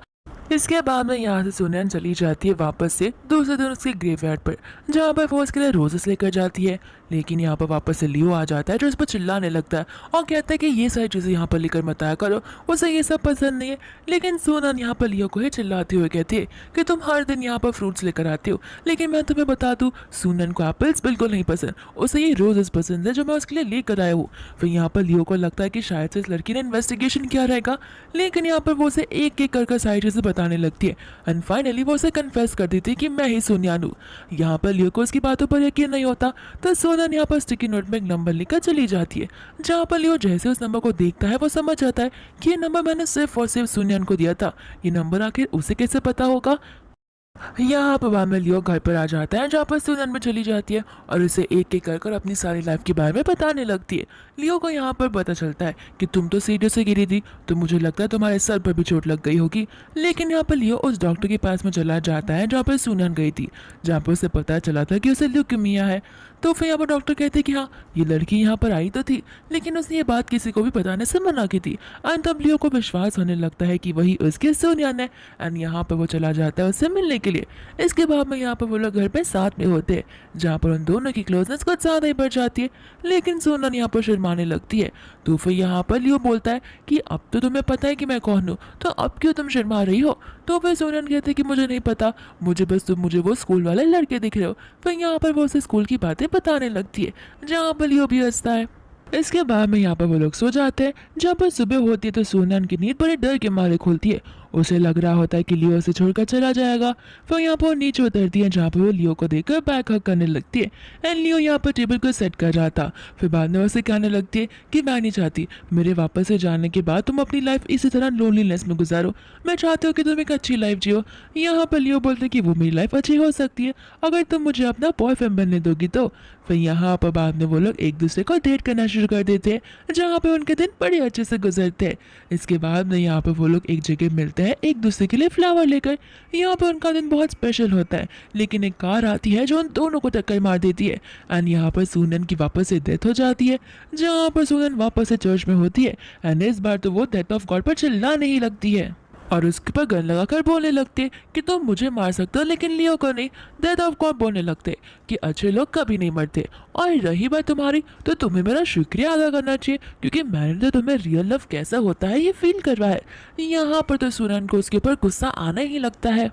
इसके बाद में यहाँ से सुनैन चली जाती है वापस से दूसरे दिन उसके ग्रेवयार्ड पर, जहाँ पर वो उसके लिए रोजेस लेकर जाती है। लेकिन यहाँ पर वापस से लियो आ जाता है जो उस पर चिल्लाने लगता है और कहता है कि ये सारी चीज़ें यहाँ पर लेकर मत आया करो, उसे ये सब पसंद नहीं है। लेकिन सुनैन यहाँ पर लियो को ही चिल्लाते हुए कहती है कि तुम हर दिन यहाँ पर फ्रूट्स लेकर आते हो, लेकिन मैं तुम्हें बता दूँ सुनैन को एप्पल्स बिल्कुल नहीं पसंद, उसे ये रोजेस पसंद है जो मैं उसके लिए लेकर आया हूँ। फिर यहाँ पर लियो को लगता है कि शायद से इस लड़की ने इन्वेस्टिगेशन किया रहेगा, लेकिन यहाँ पर वो उसे एक एक कर सारी चीज़ें बताने लगती है एंड फाइनली वो उसे कन्फेस कर देती है कि मैं ही सुनयान हूँ। यहाँ पर लियो को उसकी बातों पर यकीन नहीं होता, तो सुनैन यहाँ पर स्टिकी नोट में एक नंबर लिखकर चली जाती है, जहाँ पर लियो जैसे उस नंबर को देखता है वो समझ जाता है कि ये नंबर मैंने सिर्फ और सिर्फ सुनयान को दिया था, ये नंबर आखिर उसे कैसे पता होगा। यहाँ पर बाद में लियो घर पर आ जाता है, जहाँ पर सुनैन में चली जाती है और उसे एक एक कर अपनी सारी लाइफ के बारे में बताने लगती है। लियो को यहाँ पर पता चलता है कि तुम तो सीढ़ियों से गिरी थी, तो मुझे लगता है तुम्हारे सर पर भी चोट लग गई होगी। लेकिन यहाँ पर लियो उस डॉक्टर के पास में चला जाता है जहाँ पर सुनैन गई थी, जहाँ पर उसे पता चला था कि उसे ल्यूकेमिया है। तो फिर यहाँ पर डॉक्टर कहते हैं कि हाँ ये लड़की यहाँ पर आई तो थी, लेकिन उसने ये बात किसी को भी बताने से मना की थी। एंड तब लियो को विश्वास होने लगता है कि वही उसकी सुनैन है एंड यहाँ पर वो चला जाता है उससे मिलने के लिए। इसके बाद में यहाँ पर वो लोग घर पे साथ में होते हैं, जहाँ पर उन दोनों की क्लोजनेस कुछ ज़्यादा ही बढ़ जाती है। लेकिन सोनन यहाँ पर शर्माने लगती है। तो फिर यहाँ पर लियो बोलता है कि अब तो तुम्हें पता है कि मैं कौन हूँ, तो अब क्यों तुम शर्मा रही हो। तो फिर सोनन कहते हैं कि मुझे नहीं पता, मुझे वो स्कूल वाले लड़के दिख रहे हो। फिर यहाँ पर वो उसे स्कूल की बातें बताने लगती है, जहाँ पर लियो भी हंसता है। इसके बाद में यहाँ पर वो लोग सो जाते हैं। जहाँ पर सुबह होती है तो सोनन की नींद बड़े डर के मारे खुलती है। उसे लग रहा होता है कि लियो उसे छोड़कर चला जाएगा। फिर यहाँ पर वो नीचे उतरती है, जहाँ पर वो लियो को देखकर बैक हक करने लगती है। एंड लियो यहाँ पर टेबल को सेट कर रहा था। फिर बाद में उसे कहने लगती है कि मैं नहीं चाहती मेरे वापस से जाने के बाद तुम अपनी लाइफ इसी तरह लोनलीनेस में गुजारो। मैं चाहती हूँ कि तुम एक अच्छी लाइफ जियो। यहाँ पर लियो बोलते कि वो मेरी लाइफ अच्छी हो सकती है अगर तुम मुझे अपना बॉयफ्रेंड बनने दोगी तो। फिर यहाँ पर बाद में वो लोग एक दूसरे को डेट करना शुरू कर देते हैं, जहाँ पे उनके दिन बड़े अच्छे से गुजरते हैं। इसके बाद में यहाँ पर वो लोग एक जगह मिलते हैं एक दूसरे के लिए फ्लावर लेकर। यहाँ पर उनका दिन बहुत स्पेशल होता है, लेकिन एक कार आती है जो उन दोनों को टक्कर मार देती है। एंड यहाँ पर सूनन की वापस से डेथ हो जाती है, जहाँ पर सूनन वापस से चर्च में होती है। एंड इस बार तो वो डेथ ऑफ गॉड पर चिल्लाने ही लगती है और उसके पर गन लगाकर बोलने लगते कि तुम मुझे मार सकते हो लेकिन लियो को नहीं। डेथ ऑफ गॉड बोलने लगते कि अच्छे लोग कभी नहीं मरते, और रही बात तुम्हारी तो तुम्हें मेरा शुक्रिया अदा करना चाहिए क्योंकि मैंने तो तुम्हें रियल लव कैसा होता है ये फील करवाया है। यहाँ पर तो सूनन को उसके ऊपर गुस्सा आना ही लगता है।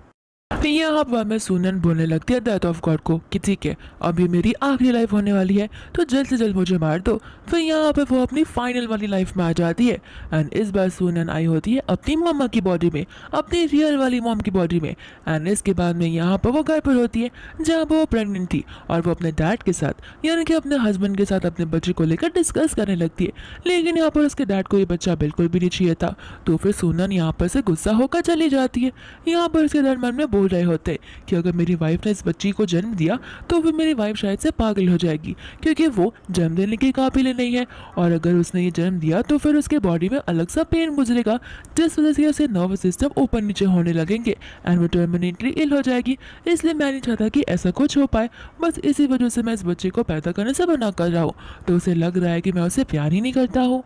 यहाँ पर मैं सूनन बोलने लगती है डेथ ऑफ गॉड को कि ठीक है अब ये मेरी आखिरी लाइफ होने वाली है तो जल्द से जल्द मुझे मार दो। फिर यहाँ पे वो अपनी फाइनल वाली लाइफ में आ जाती है। एंड इस बार सूनन आई होती है अपनी मम्मा की बॉडी में, अपनी रियल वाली मॉम की बॉडी में। एंड इसके बाद में यहाँ पर वो घर पर होती है जहाँ पर वो प्रेगनेंट थी और वो अपने डैड के साथ यानी कि अपने हस्बैंड के साथ अपने बच्चे को लेकर डिस्कस करने लगती है। लेकिन यहाँ पर उसके डैड को ये बच्चा बिल्कुल भी नहीं चाहिए था। तो फिर सूनन यहाँ पर से गुस्सा होकर चली जाती है। यहाँ पर उसके डैड मन में बोल रहे होते कि अगर मेरी वाइफ ने इस बच्ची को जन्म दिया तो फिर मेरी वाइफ शायद से पागल हो जाएगी क्योंकि वो जन्म देने के काबिल नहीं है, और अगर उसने ये जन्म दिया तो फिर उसके बॉडी में अलग सा पेन गुजरेगा जिस वजह से उसे नर्वस सिस्टम ऊपर नीचे होने लगेंगे एंड वो टर्मिनेटली इल हो जाएगी। इसलिए मैं नहीं चाहता कि ऐसा कुछ हो पाए, बस इसी वजह से मैं इस बच्चे को पैदा करने से मना कर रहा हूँ। तो उसे लग रहा है कि मैं उसे प्यार ही नहीं करता हूँ।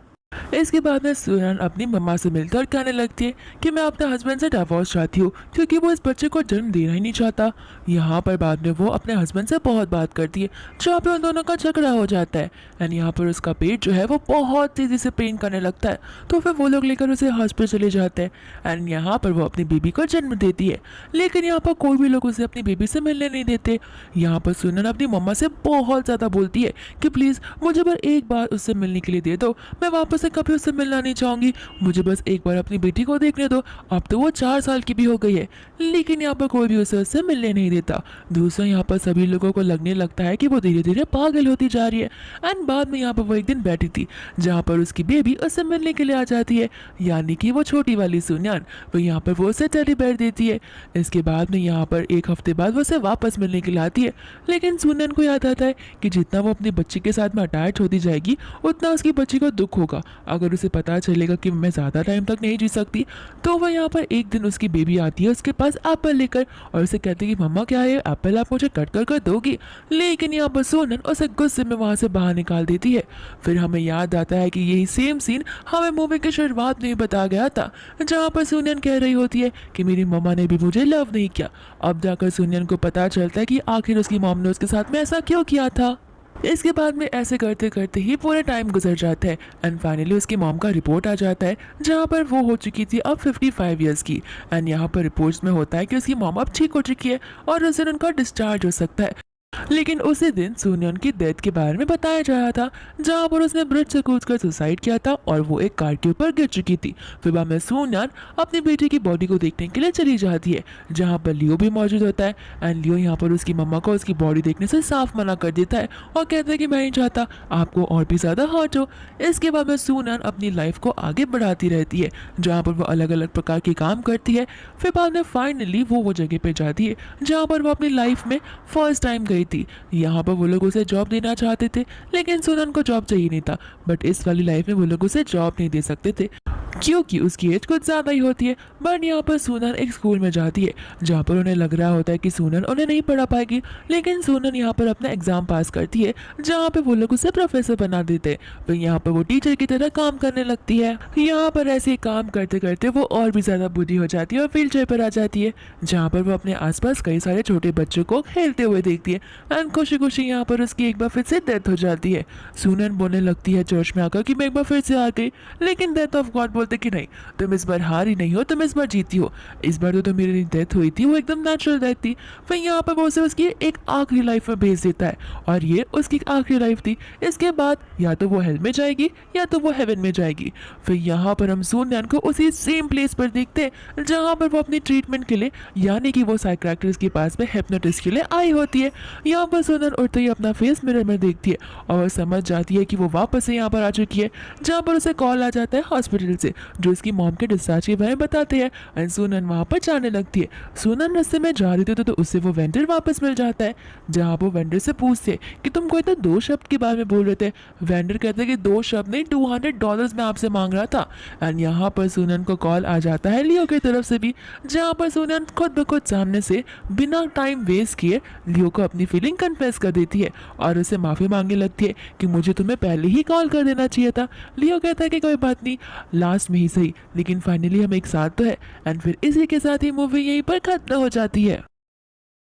इसके बाद में सूरन अपनी मम्मा से मिलकर कहने लगती है कि मैं अपने हस्बैंड से डिवोर्स चाहती हूँ क्योंकि वो इस बच्चे को जन्म देना ही नहीं चाहता। यहाँ पर बाद में वो अपने हस्बैंड से बहुत बात करती है, जहाँ पे उन दोनों का झगड़ा हो जाता है। एंड यहाँ पर उसका पेट जो है वो बहुत तेज़ी से पेन करने लगता है। तो फिर वो लोग लेकर उसे हॉस्पिटल चले जाते हैं। एंड यहाँ पर वो अपनी बेबी को जन्म देती है, लेकिन यहाँ पर कोई भी लोग उसे अपनी बेबी से मिलने नहीं देते। यहाँ पर सूरन अपनी मम्मा से बहुत ज़्यादा बोलती है कि प्लीज़ मुझे बस एक बार उससे मिलने के लिए दे दो, मैं वापस से कभी उससे मिलना नहीं चाहूंगी, मुझे बस एक बार अपनी बेटी को देखने दो। अब तो वो 4 साल की भी हो गई है, लेकिन यहाँ पर कोई भी उसे उससे मिलने नहीं देता। दूसरा यहाँ पर सभी लोगों को लगने लगता है कि वो धीरे धीरे पागल होती जा रही है। एंड बाद में यहाँ पर वो एक दिन बैठी थी जहाँ पर उसकी बेबी उससे मिलने के लिए आ जाती है, यानी कि वो छोटी वाली सुन्यान। वो यहाँ पर वो उसे टेडी बेयर देती है। इसके बाद में यहाँ पर एक हफ्ते बाद वो उसे वापस मिलने के लिए आती है, लेकिन सुन्यान को याद आता है कि जितना वो अपनी बच्ची के साथ में अटैच होती जाएगी उतना उसकी बच्ची को दुख होगा। अगर उसे पता चलेगा कि मैं ज़्यादा टाइम तक नहीं जी सकती, तो वह यहाँ पर एक दिन उसकी बेबी आती है उसके पास एप्पल लेकर और उसे कहती है कि मम्मा क्या है एप्पल आप मुझे कट कर दोगी। लेकिन यहाँ पर सोनन उसे गुस्से में वहाँ से बाहर निकाल देती है। फिर हमें याद आता है कि यही सेम सीन हमें मूवी की शुरुआत में ही बताया गया था, जहाँ पर सोनन कह रही होती है कि मेरी मम्मा ने भी मुझे लव नहीं किया। अब जाकर सोनन को पता चलता है कि आखिर उसकी मॉम ने उसके साथ में ऐसा क्यों किया था। इसके बाद में ऐसे करते करते ही पूरा टाइम गुजर जाता है एंड फाइनली उसकी मॉम का रिपोर्ट आ जाता है, जहाँ पर वो हो चुकी थी अब 55 ईयर्स की। एंड यहाँ पर रिपोर्ट्स में होता है कि उसकी मॉम अब ठीक हो चुकी है और उस दिन उनका डिस्चार्ज हो सकता है। लेकिन उसी दिन सूनयन की डेथ के बारे में बताया जा रहा था, जहाँ पर उसने ब्रिज से कूदकर सुसाइड किया था और वो एक कार के ऊपर गिर चुकी थी। फिर बाद में सूनयन अपनी बेटी की बॉडी को देखने के लिए चली जाती है, जहाँ पर लियो भी मौजूद होता है। एंड लियो यहाँ पर उसकी मम्मा को उसकी बॉडी देखने से साफ मना कर देता है और कहता है कि मैं नहीं चाहता आपको और भी ज़्यादा हर्ट हो। इसके बाद में सूनयन अपनी लाइफ को आगे बढ़ाती रहती है, जहाँ पर वो अलग अलग प्रकार के काम करती है। फिर बाद में फाइनली वो जगह पे जाती है जहाँ पर वो अपनी लाइफ में फर्स्ट टाइम गई गई थी। यहाँ पर वो लोग उसे जॉब देना चाहते थे, लेकिन सुनन को जॉब चाहिए नहीं था। बट इस वाली लाइफ में वो लोग उसे जॉब नहीं दे सकते थे क्योंकि उसकी एज कुछ ज़्यादा ही होती है। बट यहाँ पर सूनन एक स्कूल में जाती है जहाँ पर उन्हें लग रहा होता है कि सूनन उन्हें नहीं पढ़ा पाएगी, लेकिन सूनन यहाँ पर अपना एग्ज़ाम पास करती है जहाँ पे वो लोग उसे प्रोफेसर बना देते हैं। फिर यहाँ पर वो टीचर की तरह काम करने लगती है। यहाँ पर ऐसे ही काम करते करते वो और भी ज़्यादा बुद्धि हो जाती है और व्हील चेयर पर आ जाती है, जहाँ पर वो अपने आसपास कई सारे छोटे बच्चों को खेलते हुए देखती है। एंड खुशी खुशी यहाँ पर उसकी एक बार फिर से डेथ हो जाती है। सूनन बोलने लगती है चर्च में आकर कि मैं एक बार फिर से आ गई, लेकिन डेथ ऑफ गॉड बोलते कि नहीं, तुम इस बार हारी नहीं हो, तुम इस बार जीती हो। इस बार तो मेरी डेथ हुई थी वो एकदम नेचुरल डेथ थी। फिर यहाँ पर वो उसे उसकी एक आखिरी लाइफ में भेज देता है और ये उसकी आखिरी लाइफ थी। इसके बाद या तो वो हेल में जाएगी या तो वो हेवन में जाएगी। फिर यहाँ पर हम सूनन को उसी सेम प्लेस पर देखते हैं जहाँ पर वो अपनी ट्रीटमेंट के लिए यानी कि वो साइकियाट्रिस्ट के पास में हिप्नोटिस्ट के लिए आई होती है। यहाँ पर सूनन उठते ही अपना फेस मिरर में देखती है और वो समझ जाती है कि वो वापस से यहाँ पर आ चुकी है, जहाँ पर उसे कॉल आ जाता है हॉस्पिटल से जो इसकी मॉम के डिस्चार्ज के बारे में बताते हैं। एंड सूनन वहाँ पर जाने लगती है। सूनन रास्ते में जा रही थी तो उससे वो वेंडर वापस मिल जाता है, जहाँ वो वेंडर से पूछते हैं कि तुम कोई तो 2 शब्द के बारे में बोल रहे थे। वेंडर कहते हैं कि 2 शब्द नहीं, $200 मैं आपसे मांग रहा था। एंड यहाँ पर सूनन को कॉल आ जाता है लियो की तरफ से भी, जहाँ पर सूनन खुद ब खुद सामने से बिना टाइम वेस्ट किए लियो को अपनी फीलिंग कन्फेस कर देती है और उसे माफ़ी मांगने लगती है कि मुझे तुम्हें पहले ही कॉल कर देना चाहिए था। लियो कहता है कि कोई बात नहीं, लास्ट में ही सही, लेकिन फाइनली हम एक साथ तो है। एंड फिर इसी के साथ ही मूवी यहीं पर खत्म हो जाती है।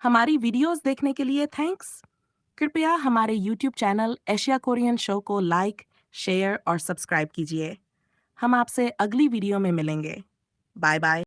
हमारी वीडियोस देखने के लिए थैंक्स। कृपया हमारे YouTube channel Asia Korean show को लाइक, शेयर और सब्सक्राइब कीजिए। हम आपसे अगली वीडियो में मिलेंगे। Bye bye.